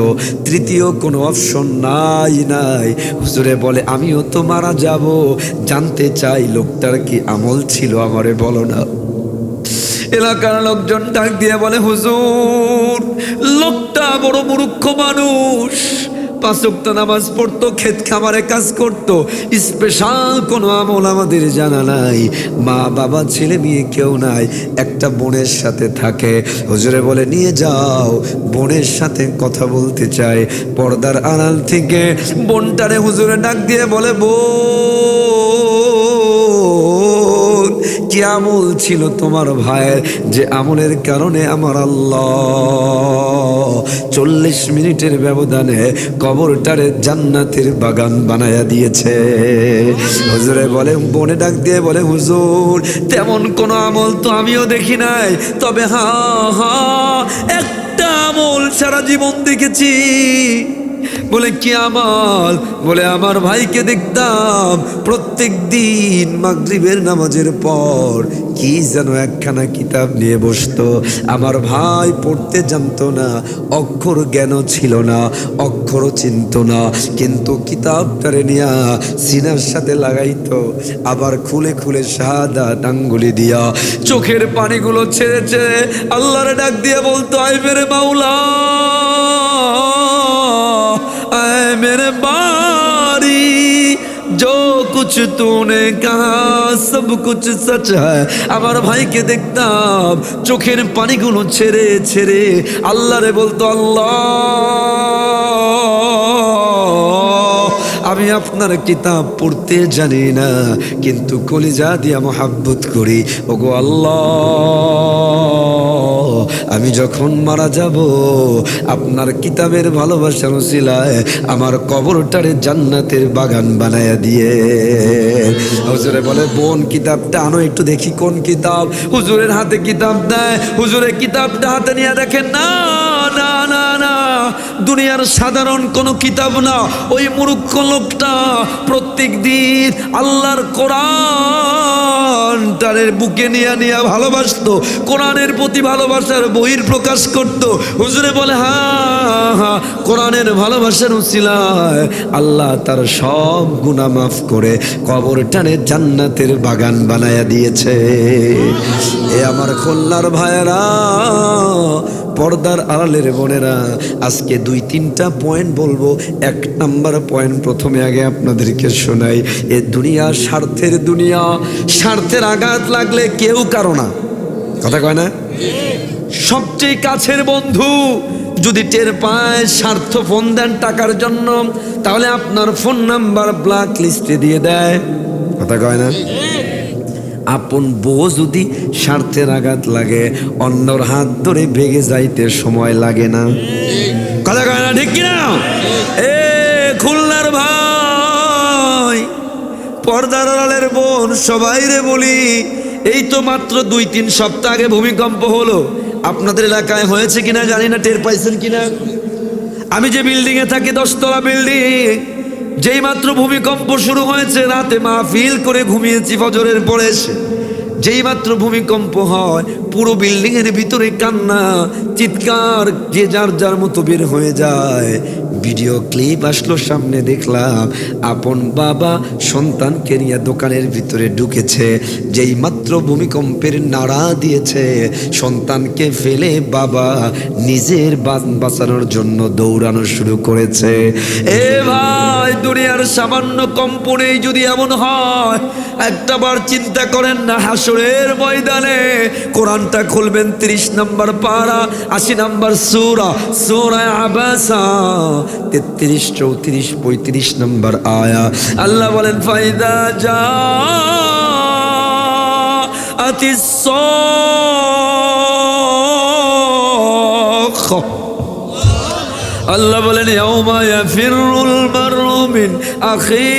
তৃতীয় কোনো অপশন নাই। হুজুরে বলে আমিও তো মারা যাব, জানতে চাই লোকটার কি আমল ছিল আমারে বলো না। এলাকার লোকজন ডাক দিয়ে বলে হুজুর লোকটা বড় মূর্খ মানুষ, 5 ওয়াক্ত নামাজ পড়তো, ক্ষেত খামারে কাজ করতো, স্পেশাল কোনো আমল আমাদের জানা নাই, মা বাবা ছেলে মেয়ে কেউ নাই, একটা বোনের সাথে থাকে। হুজুরে বলে নিয়ে যাও, বোনের সাথে কথা বলতে চাই। পর্দার আড়াল থেকে বোনটারে হুজুরে ডাক দিয়ে বলে বোন কি আমল ছিল তোমার ভাইয়ের যে আমলের কারণে আমার আল্লাহ 40 মিনিটের ব্যবধানে কবরটারে জান্নাতের বাগান বানায়া দিয়েছে? হুজুরে বলে, বোনে ডাক দিয়ে বলে হুজুর তেমন কোনো আমল তো আমিও দেখি নাই, তবে হ্যাঁ একটা আমল সারা জীবন দেখেছি। বলে কি আমল? বলে আমার ভাইকে দেখতাম প্রত্যেক দিন মাগরিবের নামাজের পর কি যেন একখানা কিতাব নিয়ে বসতো। আমার ভাই পড়তে জানতো না, অক্ষর জ্ঞান ছিল না, অক্ষরও চিনত না, কিন্তু কিতাবটারে নিয়া সিনার সাথে লাগাইতো, আবার খুলে খুলে শাহাদাত আঙ্গুলি দিয়া চোখের পানিগুলো ছেড়ে ছেড়ে আল্লাহরে ডাক দিয়ে বলতো, আয় মেরে মাওলা, आए मेरे बारी, जो कुछ तूने कहा सब कुछ सच है। আমার ভাইকে দেখতাম চোখের পানিগুলো ছেড়ে ছেড়ে আল্লাহরে বলতো, আল্লাহ আমি আপনার কিতাব পড়তে জানি না, কিন্তু কলিজা দিয়া মোহাব্বত করি। ওগো আল্লাহ, আমি যখন মারা যাব আপনার কিতাবের ভালোবাসার উসিলায় আমার কবরটারে জান্নাতের বাগান বানায়া দিয়ে। হুজুরে বলে, বোন কিতাবটা আনো একটু দেখি কোন কিতাব। হুজুরের হাতে কিতাব দেয়, হুজুরের কিতাবটা হাতে নিয়ে দেখেন, না না না না, দুনিয়ার সাধারণ কোনো কিতাব না। ওই মূর্খ লোকটা প্রত্যেক দিন আল্লাহর কোরআন কোরআনটারের বুকে নিয়ে নিয়ে ভালোবাসতো, কোরআনের প্রতি ভালোবাসার বহির প্রকাশ করত। হুজুরে বলে হ্যাঁ, কোরআনের ভালোবাসার উসিলায় আল্লাহ তার সব গুনাহ মাফ করে কবরটারে জান্নাতের বাগান বানায়া দিয়েছে। এ আমার খুলনার ভাইয়েরা, পর্দার আড়ালের বোনেরা, আজকে 2-3টা পয়েন্ট বলবো। 1 নাম্বার পয়েন্ট প্রথমে আগে আপনাদেরকে শোনাই। এ দুনিয়া স্বার্থের দুনিয়া, স্বার্থের আঘাত লাগলে কেউ কারো না, কথা কয় না? সবচেয়ে কাছের বন্ধু যদি টের পায় স্বার্থ ফোন দেন টাকার জন্য, তাহলে আপনার ফোন নাম্বার ব্ল্যাক লিস্টে দিয়ে দেয়, কথা কয় না? আপন বউ যদি স্বার্থের আঘাত লাগে অন্যর হাত ধরে ভেগে যাইতে সময় লাগে না, কথা কয় না? ঠিক কিনা? এ খুলনার ভাই, পর্দার আড়ালের বোন, সবাই রে বলি, এই তো মাত্র 2-3 সপ্তাহ আগে ভূমিকম্প হলো। আপনাদের এলাকায় হয়েছে কিনা জানি না, টের পাইছেন কিনা? আমি যে বিল্ডিংয়ে থাকি 10 তলা বিল্ডিং, যেই মাত্র ভূমিকম্প শুরু হয়েছে রাতে মাহফিল করে ঘুমিয়েছি ফজরের পরে এসে, যেই মাত্র ভূমিকম্প হয় পুরো বিল্ডিং এর ভিতরে কান্না চিৎকার, যে যার যার মতো বের হয়ে যায়। ভিডিও ক্লিপ আসলো সামনে, দেখলাম আপন বাবা সন্তানকে নিয়ে দোকানের ভিতরে ঢুকেছে, যেই মাত্র ভূমিকম্পের নাড়া দিয়েছে সন্তানকে ফেলে বাবা নিজের বাঁচানোর জন্য দৌড়ানো শুরু করেছে। এ ভাই, দুনিয়ার সামান্য কম্পনেই যদি এমন হয়, একটাবার চিন্তা করেন না হাসরের ময়দানে কোরআনটা খুলবেন 30 নম্বর পারা 80 নম্বর সূরা আবাসা 33, 34, 35 নম্বর আয়া। আল্লাহ বলেন ফাইদা জাআতিস সাখা, আল্লাহ বলেন ইয়াউমা ইয়াফিরুল মারউ মিন আখি,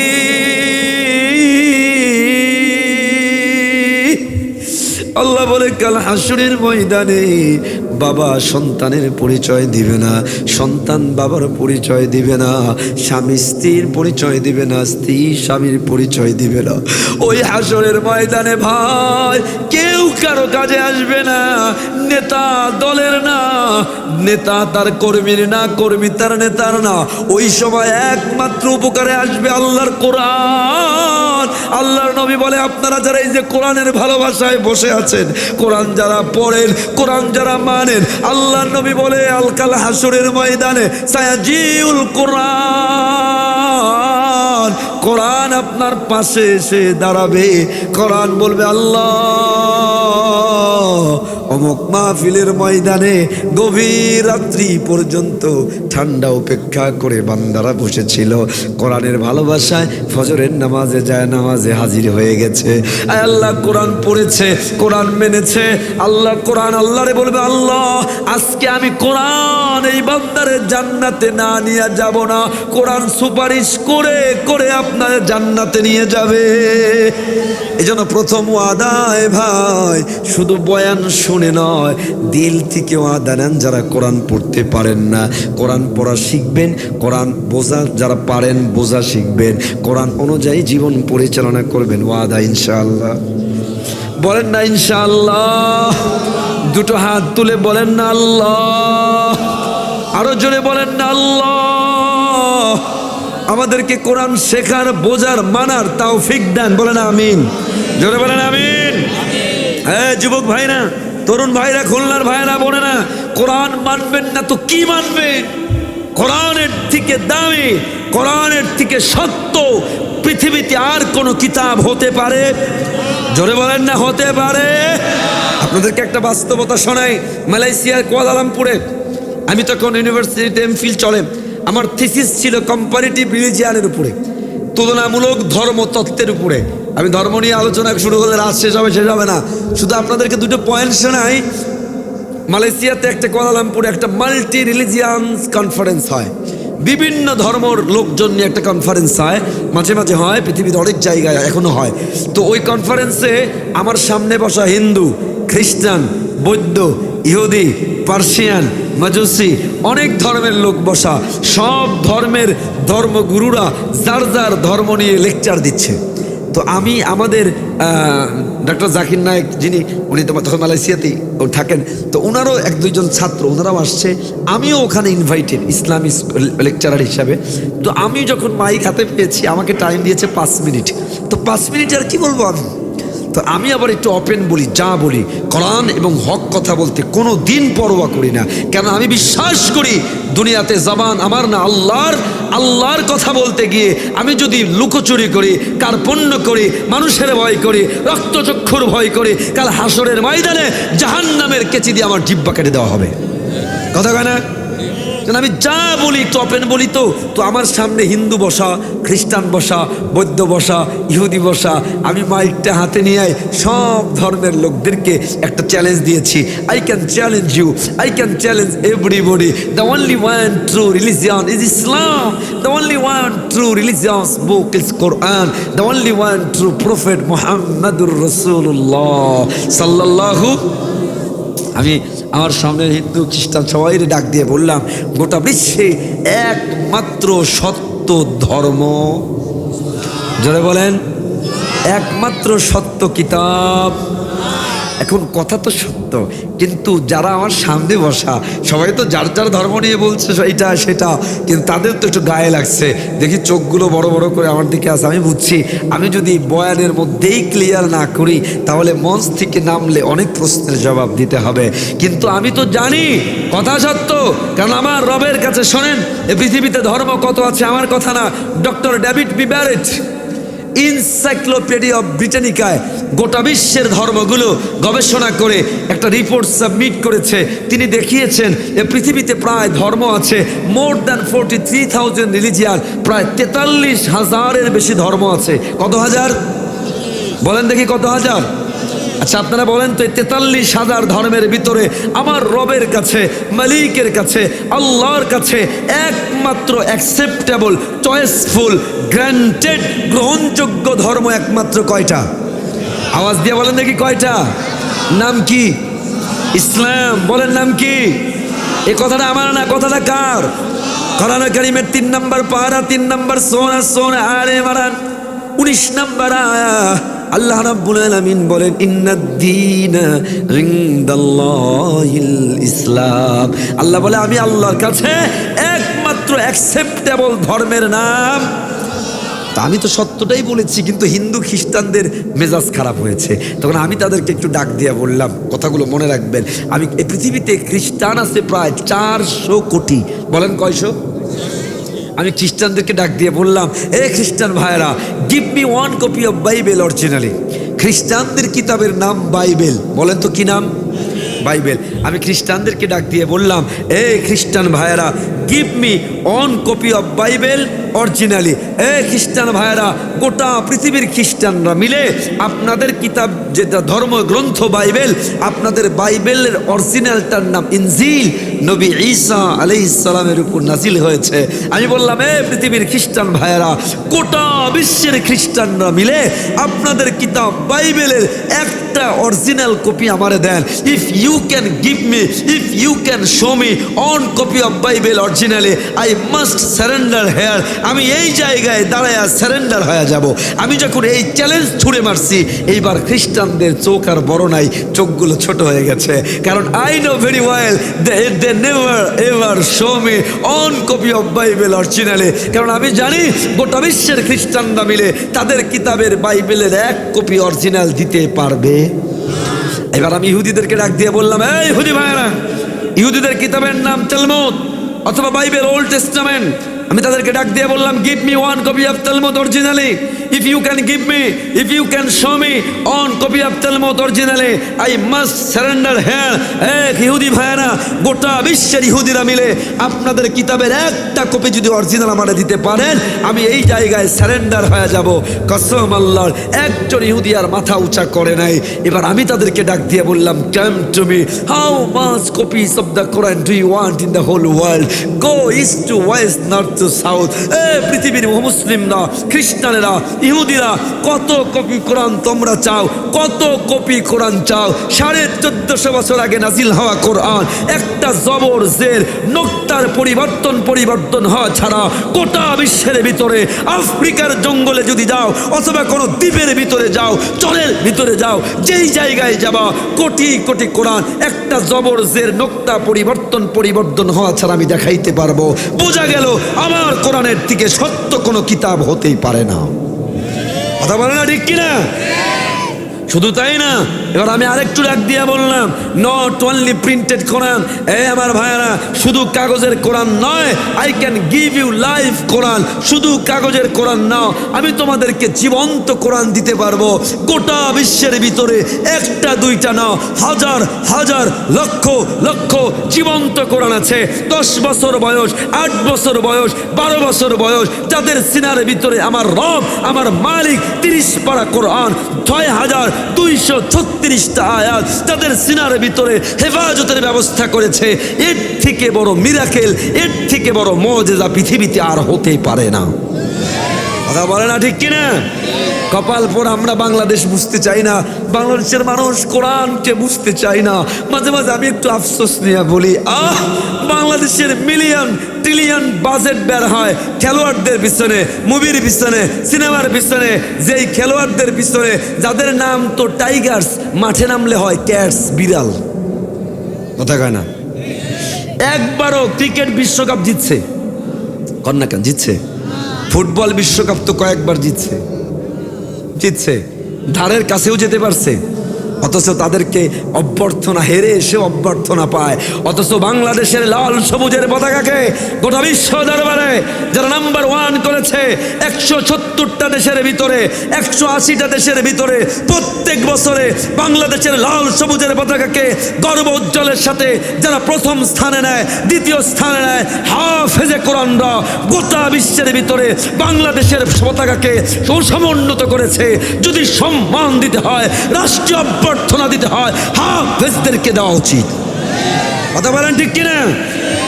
আল্লাহ বলে কাল হাসরের ময়দানে বাবা সন্তানের পরিচয় দিবে না, সন্তান বাবার পরিচয় দিবে না, স্বামী স্ত্রীর পরিচয় দিবে না, স্ত্রী স্বামীর পরিচয় দিবে না। ওই হাসরের ময়দানে ভাই কেউ কারো কাজে আসবে না, নেতা দলের না, নেতা তার কর্মীর না, কর্মী তার নেতার না। ওই সময় একমাত্র উপকারে আসবে আল্লাহর কোরআন। আল্লাহর নবী বলে আপনারা যারা এই যে কোরআনের ভালোবাসায় বসে আছেন, কোরআন যারা পড়েন, কোরআন যারা মানেন, আল্লাহর নবী বলে আলকাল হাসরের ময়দানে সায়াজিউল কোরআন, কোরআন আপনার পাশে এসে দাঁড়াবে। কোরআন বলবে আল্লাহ অমুক মাহফিলের ময়দানে গভীর রাত্রি পর্যন্ত ঠান্ডা উপেক্ষা করে বান্দারা বসেছিল, কোরআনের ভালোবাসায় ফজরের নামাজে যায় নামাজে হাজির হয়ে গেছে। আয় আল্লাহ কোরআন পড়েছে, কোরআন মেনেছে। আল্লাহ কোরআন আল্লাহরে বলবে আল্লাহ আজকে আমি কোরআন এই বান্দারে জান্নাতে না নিয়ে যাব না, কোরআন সুপারিশ করে করে আপনার জান্নাতে নিয়ে যাবে। এই জন্য প্রথম ওয়াদা ভাই শুধু বয়ান শুনে নয়, দিল থেকে ওয়াদা নেন। যারা কোরআন পড়তে পারেন না কোরআন পড়া শিখবেন, কোরআন বোঝা যারা পারেন বোঝা শিখবেন, কোরআন অনুযায়ী জীবন পরিচালনা করবেন। ওয়াদা ইনশাআল্লাহ, বলেন না ইনশাআল্লাহ? দুটো হাত তুলে বলেন না আল্লাহ, আরো জোরে বলেন না আল্লাহ। আমাদেরকে কোরআন শেখার, বোঝার, মানার তৌফিক দেন, বলেন আমিন। জোরে বলেন আমিন। হ্যাঁ যুবক ভাইরা, তরুণ ভাইরা, খুলনার ভাইরা, বোনেরা, কোরআন মানবেন না তো কি মানবেন? কোরআনের থেকে দামি, কোরআনের থেকে সত্য পৃথিবীতে আর কোনো কিতাব হতে পারে? জোরে বলেন না হতে পারে? আপনাদেরকে একটা বাস্তবতা শোনাই। মালয়েশিয়ার কুয়ালালামপুরে আমি তখন ইউনিভার্সিটিতে এমফিল চলে, আমার থিসিস ছিল কম্পারেটিভ রিলিজিয়ানের উপরে, তুলনামূলক ধর্মতত্ত্বের উপরে। আমি ধর্ম নিয়ে আলোচনা শুরু করলে রাত শেষ হবে না। শুধু আপনাদেরকে দুটো পয়েন্ট শোনাই। মালয়েশিয়াতে একটা কুয়ালালামপুরে একটা মাল্টি রিলিজিয়ান্স কনফারেন্স হয়, বিভিন্ন ধর্মর লোকজন নিয়ে একটা কনফারেন্স হয়, মাঝে মাঝে হয়, পৃথিবীর অনেক জায়গায় এখনো হয়। তো ওই কনফারেন্সে আমার সামনে বসা হিন্দু, খ্রিস্টান, বৌদ্ধ, ইহুদি, পার্সিয়ান, মাজুসি, অনেক ধর্মের লোক বসা। সব ধর্মের ধর্মগুরুরা যার যার ধর্ম নিয়ে লেকচার দিচ্ছে। তো আমি আমাদের ডক্টর জাকির নায়েক যিনি, উনি তো তখন মালয়েশিয়াতেই থাকেন, তো ওনারও এক দুইজন ছাত্র ওনারাও আসছে, আমিও ওখানে ইনভাইটেড ইসলামী লেকচারার হিসাবে। তো আমি যখন মাইক হাতে পেয়েছি, আমাকে টাইম দিয়েছে 5 মিনিট। তো 5 মিনিট আর কি বলবো আমি, তো আমি আবার একটু ওপেন বলি, যা বলি কোরআন এবং হক কথা বলতে কোনো দিন পরোয়া করি না। কেন আমি বিশ্বাস করি দুনিয়াতে জবান আমার না আল্লাহর, আল্লাহর কথা বলতে গিয়ে আমি যদি লুকোচুরি করি, কার্পণ্য করি, মানুষের ভয় করি, রক্তচক্ষুর ভয় করি, কাল হাসরের ময়দানে জাহান্নামের কেচি দিয়ে আমার জিহ্বা কেটে দেওয়া হবে। কথা কয় না? আমি যা বলি একটু ওপেন বলি। তো আমার সামনে হিন্দু বসা, খ্রিস্টান বসা, বৌদ্ধ বসা, ইহুদি বসা, আমি মাইকটা হাতে নিয়ে সব ধর্মের লোকদেরকে একটা চ্যালেঞ্জ দিয়েছি। I can challenge you, I can challenge everybody. The only one true religion is Islam, the only one true religious book is Quran, the only one true prophet মুহাম্মাদুর রাসূলুল্লাহ সাল্লাল্লাহু। আমি আমার সামনে হিন্দু খ্রিস্টান সবাই ডাক দিয়ে বললাম, গোটা বিশ্বে একমাত্র সত্য ধর্ম, জোরে বলেন, একমাত্র সত্য কিতাব। এখন কথা তো সত্য, কিন্তু যারা আমার সামনে বসা সবাই তো যার যার ধর্ম নিয়ে বলছে এইটা সেটা, কিন্তু তাদের তো একটু গায়ে লাগছে। দেখি চোখগুলো বড় বড় করে আমার দিকে আসে। আমি বুঝছি আমি যদি বয়ানের মধ্যেই ক্লিয়ার না করি তাহলে মঞ্চ থেকে নামলে অনেক প্রশ্নের জবাব দিতে হবে। কিন্তু আমি তো জানি কথা সত্য, কারণ আমার রবের কাছে শোনেন, এ পৃথিবীতে ধর্ম কত আছে আমার কথা না, doctor David B Barrett Encyclopaedia ব্রিটানিকায় গোটা বিশ্বের ধর্মগুলো গবেষণা করে একটা রিপোর্ট সাবমিট করেছে। তিনি দেখিয়েছেন এ পৃথিবীতে প্রায় ধর্ম আছে মোর দ্যান 43,000 রিলিজিয়ান, প্রায় 43,000-এর বেশি ধর্ম আছে। কত হাজার বলেন দেখি, কত হাজার? আচ্ছা আপনারা বলেন তো, 43,000 ধর্মের ভিতরে আমার রবের কাছে, মালিকের কাছে, আল্লাহর কাছে একমাত্র অ্যাকসেপ্টেবল, চয়েসফুল, গ্রান্টেড, গ্রহণযোগ্য ধর্ম একমাত্র কয়টা? আওয়াজ দিয়ে বলেন দেখি কয়টা? নাম কি? ইসলাম। বলেন নাম কি? এই কথাটা আমার না, কথাটা কার? কোরআন কারীমের 3 নম্বর পারা, 3 নম্বর সূরা আলে ইমরান 19 নম্বর আয়া, আল্লাহ রাব্বুল আলামিন বলেন, ইন্নাদ-দীনা ইনদাল্লাহিল ইসলাম। আল্লাহ বলে আমি আল্লাহর কাছে একমাত্র অ্যাকসেপ্টেবল ধর্মের নাম। তা আমি তো সত্যটাই বলেছি, কিন্তু হিন্দু খ্রিস্টানদের মেজাজ খারাপ হয়েছে। তখন আমি তাদেরকে একটু ডাক দিয়ে বললাম, কথাগুলো মনে রাখবেন, আমি এই পৃথিবীতে খ্রিস্টান আছে প্রায় 400 কোটি। বলেন কয়শো? আমি খ্রিস্টানদেরকে ডাক দিয়ে বললাম, এ খ্রিস্টান ভাইরা, give me 1 copy of Bible originally. খ্রিস্টানদের কিতাবের নাম বাইবেল। বলেন তো কি নাম? বাইবেল। আমি খ্রিস্টানদেরকে ডাক দিয়ে বললাম, এ খ্রিস্টান ভাইয়েরা, give me 1 copy of Bible originally. এ খ্রিস্টান ভাইয়েরা, গোটা পৃথিবীর খ্রিস্টানরা মিলে আপনাদের কিতাব যেটা ধর্মগ্রন্থ বাইবেল, আপনাদের বাইবেলের অরিজিনালটার নাম ইনজিল, নবী ঈসা আলাইহিস সালামের উপর নাজিল হয়েছে। আমি বললাম, এ পৃথিবীর খ্রিস্টান ভাইয়েরা, গোটা বিশ্বের খ্রিস্টানরা মিলে আপনাদের কিতাব বাইবেলের একটা অরিজিনাল কপি আমারে দেন। If you can give me, if you can show me 1 copy of Bible originally, I must surrender here. আমি এই জায়গায় দাঁড়ায় সারেন্ডার হয়ে যাব। আমি যখন এই চ্যালেঞ্জ ছুড়ে মারছি, এইবার খ্রিস্টানদের চোখ আর বড় নাই, চোখগুলো ছোট হয়ে গেছে। কারণ I know very well they never ever show me 1 copy of Bible originally. কারণ আমি জানি গোটা বিশ্বের খ্রিস্টানরা মিলে তাদের কিতাবের বাইবেলের 1 কপি অরিজিনাল দিতে পারবে। এবার আমি ইহুদিদেরকে ডাক দিয়ে বললাম, এই ইহুদি ভাইরা, ইহুদিদের কিতাবের নাম তালমুদ অথবা বাইবেল, ওল্ড টেস্টামেন্ট। আমি তাদেরকে ডাক দিয়ে বললাম, give me 1 copy of Talmud originally. If you can give me, if you can show me 1 copy of Talmud originally, I must surrender here. এক ইহুদি ভাইয়েরা, গোটা বিশ্বের ইহুদিরা মিলে আপনাদের কিতাবের একটা কপি যদি অরিজিনাল আমাদের দিতে পারেন, আমি এই জায়গায় সারেন্ডার হয়ে যাব। কসম আল্লাহর, একজন ইহুদি আর মাথা উঁচা করে নাই। এবার আমি তাদেরকে ডাক দিয়ে বললাম, come to me, how much copies of the Quran do you want in the whole world? Go east to west, north to south. পৃথিবীর মুসলিমরা, খ্রিস্টানেরা, ইহুদিরা কত কপি কোরআন তোমরা চাও, কত কপি কোরআন চাও। 1450 বছর আগে নাজিল হওয়া কোরআন একটা জবর জের নোক্তার পরিবর্তন হওয়া ছাড়া গোটা বিশ্বের ভিতরে আফ্রিকার জঙ্গলে যদি যাও অথবা কোনো দ্বীপের ভিতরে যাও, চরের ভিতরে যাও, যেই জায়গায় যাবা কোটি কোটি কোরআন একটা জবর জের নোক্তা পরিবর্তন হওয়া ছাড়া আমি দেখাইতে পারবো। বোঝা গেল আমার কোরআনের থেকে সত্য কোনো কিতাব হতেই পারে না। কথা বলে না ঠিক কিনা? শুধু তাই না, এবার আমি আরেকটু ডাক দিয়ে বললাম, নট অনলি প্রিন্টেড কোরআন। আমার ভাইয়ারা, শুধু কাগজের কোরআন নয়, I can give you live Quran. শুধু কাগজের কোরআন নাও, আমি তোমাদেরকে জীবন্ত কোরআন দিতে পারবো। গোটা বিশ্বের ভিতরে একটা দুইটা নাও, হাজার হাজার লক্ষ লক্ষ জীবন্ত কোরআন আছে। 10 বছর বয়স, 8 বছর বয়স, 12 বছর বয়স, যাদের সিনার ভিতরে আমার রব, আমার মালিক 30 পারা কোরআন, 6236টা আয়াত তাদের সিনার ভিতরে হেফাজতের ব্যবস্থা করেছে। এর থেকে বড় মিরাকেল, এর থেকে বড় মুজিজা পৃথিবীতে আর হতে পারে না। কথা বলে না ঠিক কিনা? কপাল পর আমরা বাংলাদেশ বুঝতে চাই না, বাংলাদেশের মানুষ কোরআনকে বুঝতে চাই না। মাঝে মাঝে আমি একটু আফসোস নিয়ে বলি, বাংলাদেশের মিলিয়ন ট্রিলিয়ন বাজেট বের হয় খেলোয়াড়দের পিছনে, মুভির পিছনে, সিনেমার পিছনে। যেই খেলোয়াড়দের পিছনে যাদের নাম তো টাইগার্স, মাঠে নামলে হয় ক্যাটস, বিড়াল। কথা কয় না? একবারও ক্রিকেট বিশ্বকাপ জিতছে? কন্যা কেন জিতছে? ফুটবল বিশ্বকাপ তো কয়েকবার জিতছে, ধারের কাছেও যেতে পারছে। অথচ তাদেরকে অভ্যর্থনা, হেরে এসে অভ্যর্থনা পায়। অথচ বাংলাদেশের লাল সবুজের পতাকাকে গোটা বিশ্ব দরবারে যারা নাম্বার 1 করেছে, 170টা দেশের ভিতরে, 180টা দেশের ভিতরে প্রত্যেক বছরে বাংলাদেশের লাল সবুজের পতাকাকে গর্ব উজ্জ্বলের সাথে যারা প্রথম স্থানে নেয়, দ্বিতীয় স্থানে নেয়, হাফেজে কোরআনরা গোটা বিশ্বের ভিতরে বাংলাদেশের পতাকাকে সুসমুন্নত করেছে। যদি সম্মান দিতে হয়, রাষ্ট্রীয় অভ্যর্থনা দিতে হয়, হাফেজদেরকে দেওয়া উচিত। কথা বলেন ঠিক কিনা?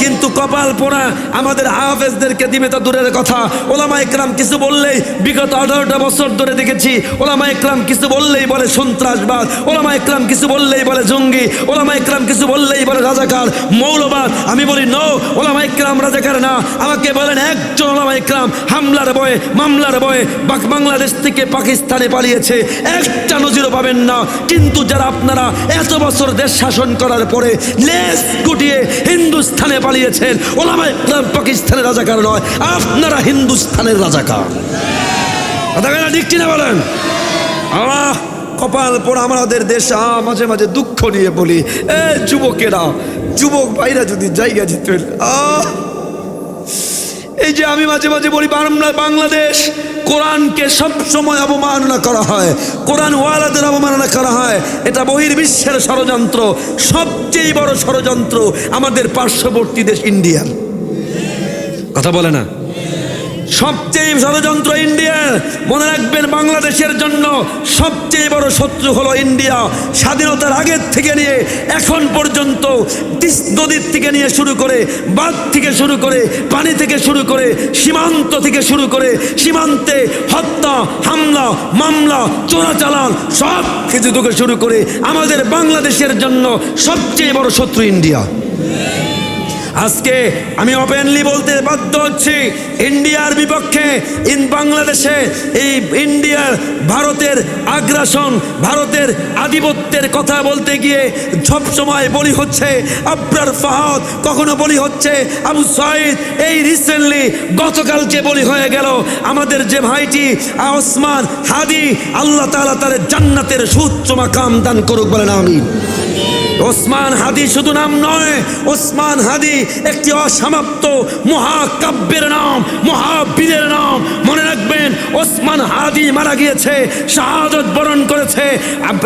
কিন্তু কপাল পোড়া আমাদের হাফেজদেরকে দিবে তো দূরের কথা, ওলামা ইকরাম কিছু বললেই, বিগত 18টা বছর ধরে দেখেছি ওলামা ইকরাম কিছু বললেই বলে সন্ত্রাসবাদ, ওলামা ইকরাম কিছু বললেই বলে জঙ্গি, ওলামা ইকরাম কিছু বললেই বলে রাজাকার, মৌলবাদ। আমি বলি নো, ওলামা ইকরাম রাজাকার না। আমাকে বলেন একজন ওলামা ইকরাম হামলার বয়ে, মামলার বয়ে বাংলাদেশ থেকে পাকিস্তানে পালিয়েছে, একটা নজিরও পাবেন না। কিন্তু যারা আপনারা এত বছর দেশ শাসন করার পরে লেজ গুটিয়ে হিন্দুস্তানে পালিয়েছেন, ওলামা ইকরাম পাকিস্তানের রাজাকার নয়, আপনারা হিন্দুস্তানের রাজাকার। কথা ঠিক কিনা বলেন? কপাল পর আমাদের দেশ মাঝে মাঝে দুঃখ নিয়ে বলি, যুবকেরা, যুবক ভাইরা যদি জায়গা দিতেন। এই যে আমি মাঝে মাঝে বলি, বাংলাদেশ কোরআনকে সবসময় অবমাননা করা হয়, কোরআন ওয়ালাদের অবমাননা করা হয়। এটা বহির্বিশ্বের ষড়যন্ত্র। সবচেয়ে বড় ষড়যন্ত্র আমাদের পার্শ্ববর্তী দেশ ইন্ডিয়ার। কথা বলে না? সবচেয়ে ষড়যন্ত্র ইন্ডিয়ার। মনে রাখবেন, বাংলাদেশের জন্য সবচেয়ে বড় শত্রু হলো ইন্ডিয়া। স্বাধীনতার আগের থেকে নিয়ে এখন পর্যন্ত নদীর থেকে নিয়ে শুরু করে, বাঁধ থেকে শুরু করে, পানি থেকে শুরু করে, সীমান্ত থেকে শুরু করে, সীমান্তে হত্যা, হামলা, মামলা, চোরাচালান সব কিছু থেকে শুরু করে আমাদের বাংলাদেশের জন্য সবচেয়ে বড় শত্রু ইন্ডিয়া। আজকে আমি ওপেনলি বলতে বাধ্য হচ্ছি, ইন্ডিয়ার বিপক্ষে বাংলাদেশে এই ইন্ডিয়ার ভারতের আগ্রাসন, ভারতের আধিপত্যের কথা বলতে গিয়ে সব সময় বলি হচ্ছে আবরার ফাহাদ, কখনো বলি হচ্ছে আবু সাইদ। এই রিসেন্টলি গতকালকে বলি হয়ে গেল আমাদের যে ভাইটি ওসমান হাদি, আল্লাহ তাআলা তার জান্নাতের সুউচ্চ মাকাম দান করুক, বলেন আমিন। ওসমান হাদি শুধু নাম নয়, ওসমান হাদি একটি অসমাপ্ত মহাকাব্যের নাম, মহাবীরের নাম। মনে রাখবেন, ওসমান হাদি মারা গিয়েছে, শাহাদত বরণ করেছে।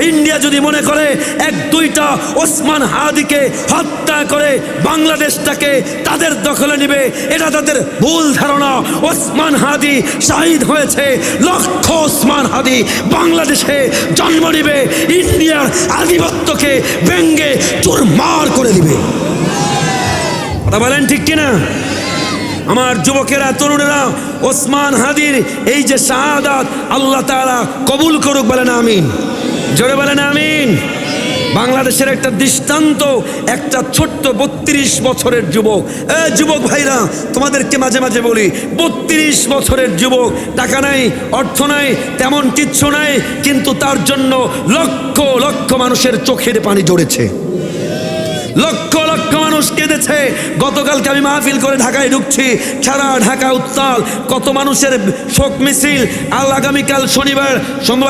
ইন্ডিয়া যদি মনে করে 1-2টা ওসমান হাদিকে হত্যা করে বাংলাদেশটাকে তাদের দখলে নেবে, এটা তাদের ভুল ধারণা। ওসমান হাদি শহীদ হয়েছে, লক্ষ ওসমান হাদি বাংলাদেশে জন্ম নেবে, ইন্ডিয়ার আধিপত্যকে ভেঙ্গে চুরমার করে দিবে। কথা বলেন ঠিক কিনা? আমার যুবকেরা, তরুণেরা, ওসমান হাদির এই যে শাহাদাত আল্লাহ তাআলা কবুল করুক, বলেন আমিন। জোরে বলেন আমিন। বাংলাদেশের একটা দৃষ্টান্ত, একটা ছোট্ট 32 বছরের যুবক। যুবক ভাইরা, তোমাদেরকে মাঝে মাঝে বলি, 32 বছরের যুবক, টাকা নাই, অর্থ নাই, তেমন কিচ্ছু নাই, কিন্তু তার জন্য লক্ষ লক্ষ মানুষের চোখের পানি ঝরেছে, লক্ষ লক্ষ মানুষ কেঁদেছে। গতকালকে আমি মাহফিল করে ঢাকায় ঢুকছি, সারা ঢাকা উত্তাল, কত মানুষের শোক মিছিল। আগামীকাল শনিবার,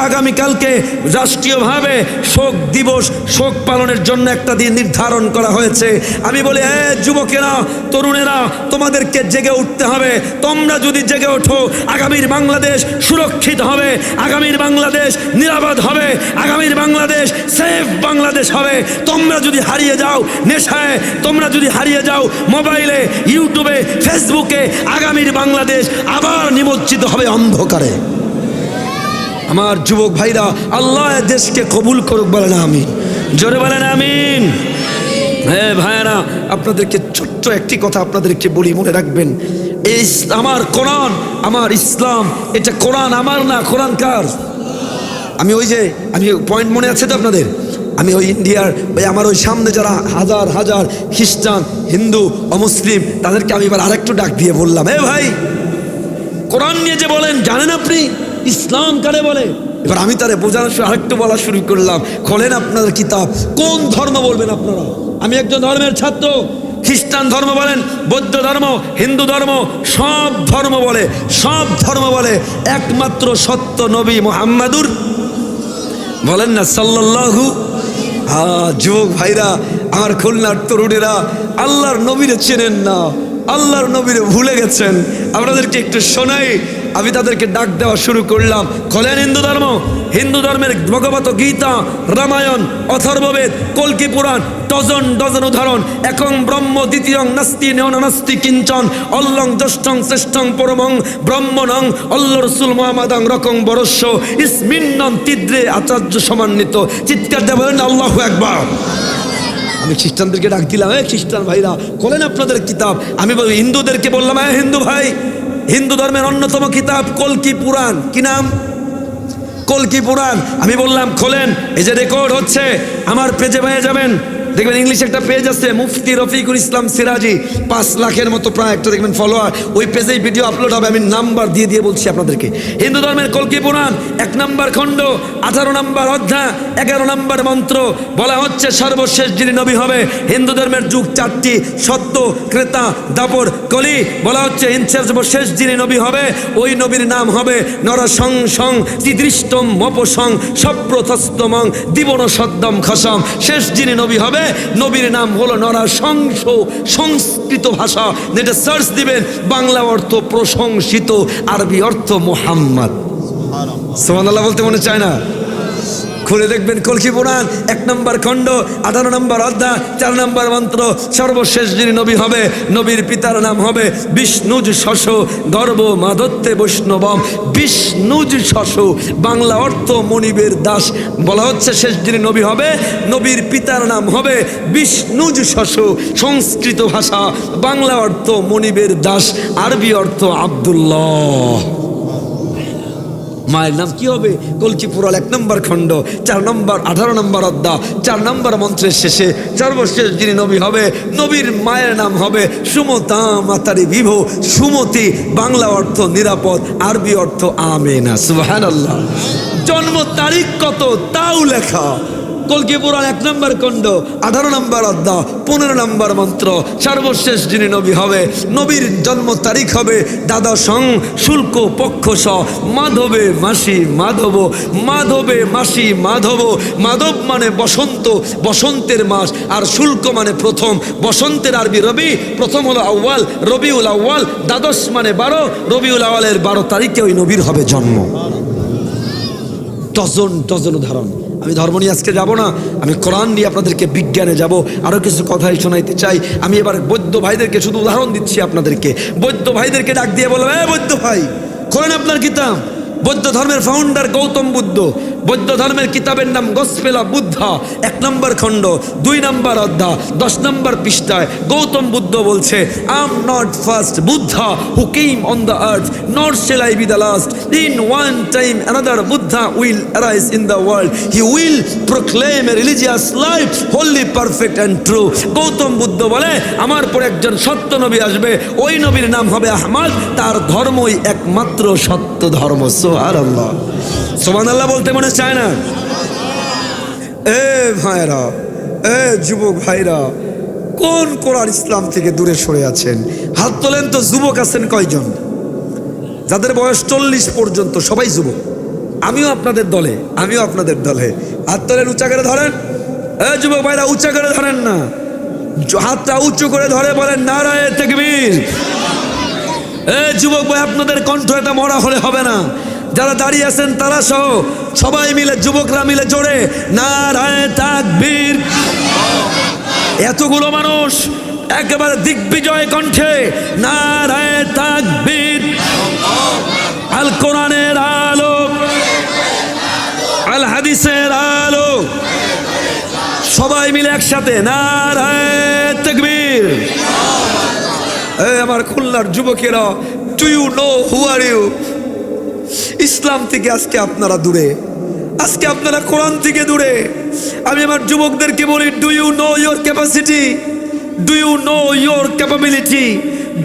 আগামীকালকে রাষ্ট্রীয়ভাবে শোক দিবস, শোক পালনের জন্য একটা দিন নির্ধারণ করা হয়েছে। আমি বলি, যুবকেরা, তরুণেরা, তোমাদেরকে জেগে উঠতে হবে। তোমরা যদি জেগে ওঠো, আগামীর বাংলাদেশ সুরক্ষিত হবে, আগামীর বাংলাদেশ নিরাপদ হবে, আগামীর বাংলাদেশ সেফ বাংলাদেশ হবে। তোমরা যদি হারিয়ে যাও নেশায়, তোমরা যদি হারিয়ে যাও মোবাইলে, ইউটিউবে, ফেসবুকে, আগামীর বাংলাদেশ আবার নিমজ্জিত হবে অন্ধকারে। আমার যুবক ভাইরা, আল্লাহ দেশকে কবুল করুক, বলেন আমিন। জোরে বলেন আমিন। হ্যাঁ ভাইরা, আপনাদেরকে ছোট্ট একটি কথা আপনাদেরকে বলি, মনে রাখবেন, এই আমার কোরআন, আমার ইসলাম, এটা কোরআন আমার না, কোরআন কার? আমি পয়েন্ট মনে আছে তো আপনাদের? আমি ওই ইন্ডিয়ার আমার ওই সামনে যারা হাজার হাজার খ্রিস্টান, হিন্দু, অমুসলিম, তাদেরকে আমি এবার আরেকটু ডাক দিয়ে বললাম, ভাই, কোরআন নিয়ে যে বলেন, জানেন আপনি ইসলাম কারে বলে? এবার আমি তারে বোঝানোর সময় আরেকটু বলা শুরু করলাম, খোলেন আপনাদের কিতাব, কোন ধর্ম বলবেন আপনারা? আমি একজন ধর্মের ছাত্র। খ্রিস্টান ধর্ম বলেন, বৌদ্ধ ধর্ম, হিন্দু ধর্ম, সব ধর্ম বলে, সব ধর্ম বলে একমাত্র সত্য নবী মুহাম্মাদুর, বলেন না সাল্লাল্লাহু। যুবক ভাইরা, আমার খুলনার তরুণেরা, আল্লাহর নবীরে চেনেন না, আল্লাহর নবীরে ভুলে গেছেন। আপনাদেরকে একটু শোনাই, আমি তাদেরকে ডাক দেওয়া শুরু করলাম। খোলেন হিন্দু ধর্ম, হিন্দু ধর্মের ভগবত গীতা, রামায়ণ, অথর্ববেদ, কল্কি পুরাণ, ডজন ডজন উদাহরণ। একং ব্রহ্ম দ্বিতীয়ং নাস্তি নাস্তি কিঞ্চন, অল্লং জ্যেষ্ঠং শ্রেষ্ঠং পরমং ব্রহ্মণং, অল্ল রসুল মুহাম্মাদং রকং বরস্য ইসমিন্নম তিদ্রে আচার্য সমন্বিত। চিৎকার দিয়ে বলেন আল্লাহু আকবার। আমি খ্রিস্টানদেরকে ডাক দিলাম, খ্রিস্টান ভাইরা, খোলেন আপনাদের কিতাব। আমি হিন্দুদেরকে বললাম, হিন্দু ভাই, হিন্দু ধর্মের অন্যতম কিতাব কল্কি পুরাণ। কি নাম? কল্কি পুরাণ। আমি বললাম খোলেন, এই যে রেকর্ড হচ্ছে, আমার পেজে পেয়ে যাবেন, দেখবেন ইংলিশ একটা পেজ আছে, মুফতি রফিকুল ইসলাম সিরাজি, 5 লাখের মতো প্রায় একটা দেখবেন ফলোয়ার। ওই পেজেই ভিডিও আপলোড হবে, আমি নাম্বার দিয়ে দিয়ে বলছি আপনাদেরকে। হিন্দু ধর্মের কল্কি পুরাণ 1 নম্বর খণ্ড, 18 নম্বর অধ্যায়, 11 নম্বর মন্ত্র বলা হচ্ছে, সর্বশেষ যিনি নবী হবে। হিন্দু ধর্মের যুগ 4টি, সত্য, ক্রেতা, দাপর, কলি। বলা হচ্ছে সর্বশেষ যিনি নবী হবে, ওই নবীর নাম হবে নরসং সং তিদৃষ্টম মপসং সপ্রথস্তমং দিবন সদ্দম খসম। শেষ যিনি নবী হবে, নবীর নাম হলো নরসংস। সংস্কৃত ভাষা, নেটে সার্চ দিবেন, বাংলা অর্থ প্রশংসিত, আরবি অর্থ মুহাম্মদ। সুবহানাল্লাহ বলতে মনে চায় না? খুলে দেখবেন কল্কি পুরাণ 1 নম্বর খণ্ড, 18 নম্বর অধ্যায়, 4 নম্বর মন্ত্র। সর্বশেষ যিনি নবী হবে, নবীর পিতার নাম হবে বিষ্ণুজ শশ গর্ব মাধত্তে বৈষ্ণবম। বিষ্ণুজ শশ, বাংলা অর্থ মনিবের দাস। বলা হচ্ছে শেষ যিনি নবী হবে, নবীর পিতার নাম হবে বিষ্ণুজ শশ। সংস্কৃত ভাষা, বাংলা অর্থ মনিবের দাস, আরবি অর্থ আব্দুল্লাহ। মায়ের নাম কি হবে? কল্কি পুরাণ 1 নম্বর খণ্ড, 4 নম্বর 18 নম্বর অধ্যায়, 4 নম্বর মন্ত্রের শেষে সর্বশেষ যিনি নবী হবে, নবীর মায়ের নাম হবে সুমতা মাতারি বিভো। সুমতি, বাংলা অর্থ নিরাপদ, আরবি অর্থ আমেনা। সুবহানাল্লাহ। জন্ম তারিখ কত তাও লেখা। কল্কি পুরাণ 1 নম্বর খণ্ড, 18 নম্বর অধ্যায়, 15 নম্বর মন্ত্র। সর্বশেষ যিনি নবী হবে, নবীর জন্ম তারিখ হবে দ্বাদশং শুল্ক পক্ষ স মাধবে মাসি মাধব। মাধবে মাসি মাধব। মাধব মানে বসন্ত, বসন্তের মাস, আর শুল্ক মানে প্রথম। বসন্তের আরবি রবি, প্রথম হলো আউয়াল, রবিউল আউয়াল। দ্বাদশ মানে 12, রবিউল আউয়ালের 12 তারিখে ওই নবীর হবে জন্ম। ডজন ডজন উদাহরণ। আমি ধর্ম নিয়ে আজকে যাব না, আমি কোরআন নিয়ে আপনাদেরকে বিজ্ঞানে যাব। আরও কিছু কথাই শোনাইতে চাই। আমি এবার বৌদ্ধ ভাইদেরকে শুধু উদাহরণ দিচ্ছি আপনাদেরকে। বৌদ্ধ ভাইদেরকে ডাক দিয়ে বলবো, বৌদ্ধ ভাই, খোলেন আপনার কিতাব, বৌদ্ধ ধর্মের ফাউন্ডার গৌতম বুদ্ধ। বৌদ্ধ ধর্মের কিতাবের নাম গসপেলা বুদ্ধা, 1 নম্বর খণ্ড 2 নম্বর অধ্যায় 10 নম্বর পৃষ্ঠায় গৌতম বুদ্ধ বলছে, I am not first Buddha who came on the earth, not shall I be the last. In one time another Buddha will arise in the world, he will proclaim a religious life holy perfect and true. Gautam Buddha বলে, আমার পর একজন সত্য নবী আসবে, ওই নবীর নাম হবে আহমদ, তার ধর্মই একমাত্র সত্য ধর্ম। সুবহানাল্লাহ, সুবহানাল্লাহ বলতে মনে চায় না? এ ভাইরা, এ যুবক ভাইরা, কোন কোরআন ইসলাম থেকে দূরে সরে আছেন? হাত তোলেন তো। যুবক আছেন কয়জন? যাদের বয়স 40 পর্যন্ত সবাই যুবক। আমিও আপনাদের দলে, আমিও আপনাদের দলে। হাত তোলেন, উঁচা করে ধরেন। এ যুবক ভাইরা, উঁচা করে ধরেন না, হাতটা উঁচু করে ধরে বলেন নারায়ে তাকবীর। এ যুবক ভাই, আপনাদের কণ্ঠ এটা মরা হলে হবে না। যারা দাঁড়িয়ে আছেন তারা সহ সবাই মিলে, যুবকরা মিলে জোরে নারায়ে তাকবীর। এতগুলো মানুষ একেবারে দিগ্বিজয় কণ্ঠে নারায়ে তাকবীর। আল কোরআনের আলো, আল হাদিসের আলো, সবাই মিলে একসাথে নারায়ে তাকবীর। আমার খুলনার যুবকেরা, do you know who are you? ইসলাম থেকে আজকে আপনারা দূরে, আজকে আপনারা কোরআন থেকে দূরে। আমি আমার যুবকদেরকে বলি, do you know your capacity? Do you know your capability?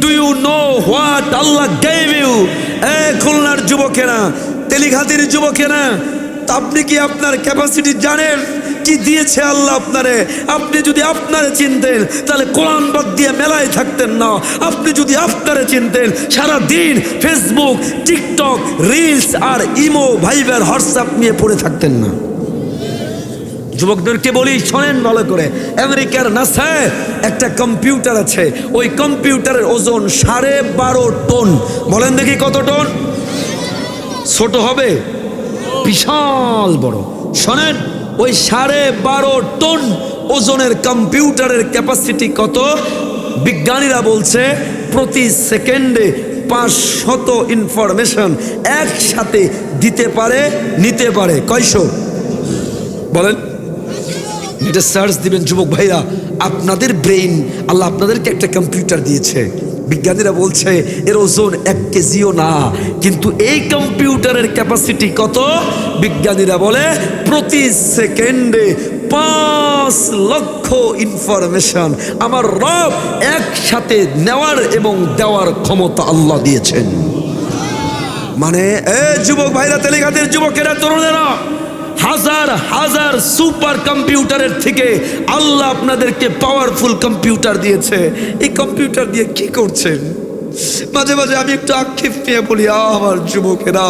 Do you know what Allah gave you? খুলনার যুবকেরা, তেলিঘাতির যুবকেরা, আপনি কি আপনার ক্যাপাসিটি জানেন? কি দিয়েছে আল্লাহ আপনারে? আপনি যদি আপনারে চিনতেন তাহলে কোরআন বাদ দিয়ে মেলায় থাকতেন না। আপনি যদি আপনারে চিনতেন সারা দিন ফেসবুক, টিকটক, রিলস আর ইমো, ভাইবার, হোয়াটসঅ্যাপ নিয়ে পড়ে থাকতেন না। যুবকদেরকে বলি, শোনেন ভালো করে। আমেরিকার নাসায় একটা কম্পিউটার আছে, ওই কম্পিউটারের ওজন 12.5 টন। বলেন দেখি কত টন? ছোট হবে? বিশাল বড়। শোনেন, ওই 12.5 টন ওজনের কম্পিউটারের ক্যাপাসিটি কত? বিজ্ঞানীরা বলছে প্রতি সেকেন্ডে 500 ইনফরমেশন একসাথে দিতে পারে, নিতে পারে। কয়শো? বলেন। এটা সার্চ দিবেন যুবক ভাইরা। আপনাদের ব্রেইন, আল্লাহ আপনাদেরকে একটা কম্পিউটার দিয়েছে। বিজ্ঞানীরা বলছে এর ওজন 1 কেজিও না, কিন্তু এই কম্পিউটারের ক্যাপাসিটি কত? বিজ্ঞানীরা বলে প্রতি সেকেন্ডে 5 লক্ষ ইনফরমেশন আমার রব একসাথে নেওয়ার এবং দেওয়ার ক্ষমতা আল্লাহ দিয়েছেন। মানে যুবক ভাইরা, তেলিঘাতের যুবকেরা, তরুণেরা, হাজার হাজার সুপার কম্পিউটারের থেকে আল্লাহ আপনাদেরকে পাওয়ারফুল কম্পিউটার দিয়েছে। এই কম্পিউটার দিয়ে কি করছেন? মাঝে মাঝে আমি একটু আক্ষেপ নিয়ে বলি, আমার যুবকেরা,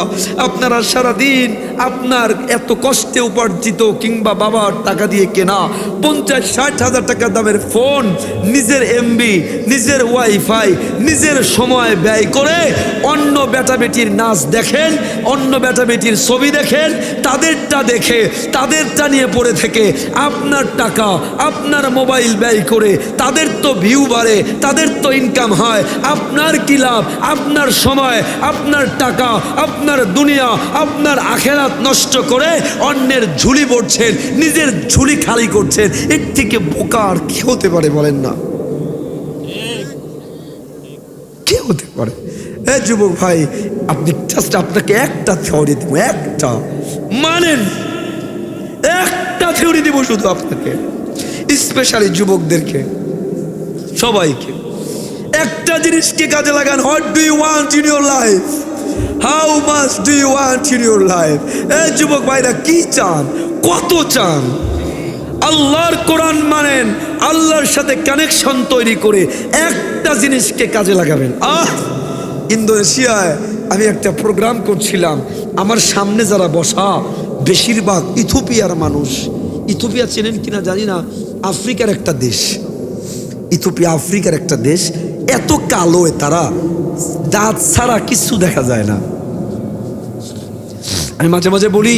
আপনারা সারাদিন আপনার এত কষ্টে উপার্জিত কিংবা বাবার টাকা দিয়ে কেনা 50-60 হাজার টাকা দামের ফোন, নিজের এমবি, নিজের ওয়াইফাই, নিজের সময় ব্যয় করে অন্য বেটা বেটির নাচ দেখেন, অন্য বেটা বেটির ছবি দেখেন, তাদেরটা দেখে তাদেরটা নিয়ে পড়ে থেকে আপনার টাকা, আপনার মোবাইল ব্যয় করে তাদের তো ভিউ বাড়ে, তাদের তো ইনকাম হয়, আপনার কি লাভ? আপনার সময়, আপনার টাকা, আপনার দুনিয়া, আপনার আখেরাত নষ্ট করে অন্যের ঝুলি ভরছেন, নিজের ঝুলি খালি করছেন। এর থেকে বোকা আর কি হতে পারে বলেন না? কি হতে পারে? যুবক ভাই, আপনি জাস্ট আপনাকে একটা থিওরি দিব, একটা, মানেন, একটা থিওরি দিব শুধু আপনাকে, স্পেশালি যুবকদেরকে, সবাইকে। একটা জিনিসকে কাজে লাগান। What do you want in your life? How much do you want in your life? যুবক ভাইরা, কি চান? কত চান? আল্লাহর কোরআন মানেন, আল্লাহর সাথে কানেকশন তৈরি করে একটা জিনিসকে কাজে লাগাবেন। ইন্দোনেশিয়ায় আমি একটা প্রোগ্রাম করছিলাম, আমার সামনে যারা বসা বেশিরভাগ ইথিওপিয়ার মানুষ। ইথিওপিয়া চেনেন কিনা জানি না, আফ্রিকার একটা দেশ। ইথিওপিয়া আফ্রিকার একটা দেশ। এত কালো তারা, দাঁত ছাড়া কিছু দেখা যায় না। আমি মাঝে মাঝে বলি,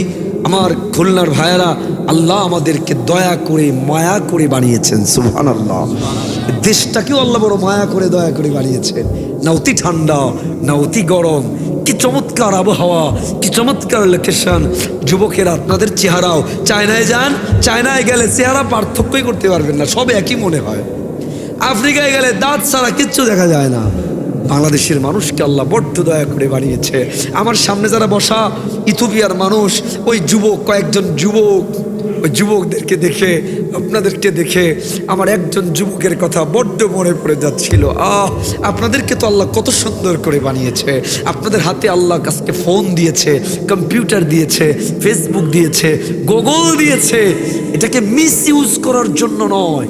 আমার খুলনার ভাইয়েরা, আল্লাহ আমাদেরকে দয়া করে মায়া করে বানিয়েছেন। সুবহানাল্লাহ। দেশটাকেও আল্লাহ বড় মায়া করে দয়া করে বানিয়েছেন। না অতি ঠান্ডা, না অতি গরম, কি চমৎকার আবহাওয়া, কি চমৎকার লোকেশন। যুবকেরা আপনাদের চেহারাও, চায়নায় যান, চায়নায় গেলে চেহারা পার্থক্যই করতে পারবেন না, সব একই মনে হয়। আফ্রিকায় গেলে দাঁত ছাড়া কিচ্ছু দেখা যায় না। বাংলাদেশের মানুষকে আল্লাহ বড্ড দয়া করে বানিয়েছে। আমার সামনে যারা বসা ইথিওপিয়ার মানুষ, ওই যুবক, কয়েকজন যুবক, ওই যুবকদেরকে দেখে, আপনাদেরকে দেখে আমার একজন যুবকের কথা বড্ড মনে পড়ে যাচ্ছিল। আপনাদেরকে তো আল্লাহ কত সুন্দর করে বানিয়েছে। আপনাদের হাতে আল্লাহ আজকে ফোন দিয়েছে, কম্পিউটার দিয়েছে, ফেসবুক দিয়েছে, গুগল দিয়েছে। এটাকে মিস ইউজ করার জন্য নয়,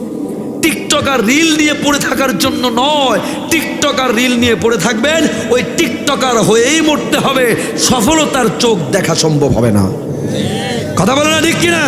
টিকটক আর রিল নিয়ে পড়ে থাকার জন্য নয়। টিকটক আর রিল নিয়ে পড়ে থাকবেন, ওই টিকটকার হয়েই মরতে হবে, সফলতার চোখ দেখা সম্ভব হবে না। কথা বলে না, ঠিক কিনা?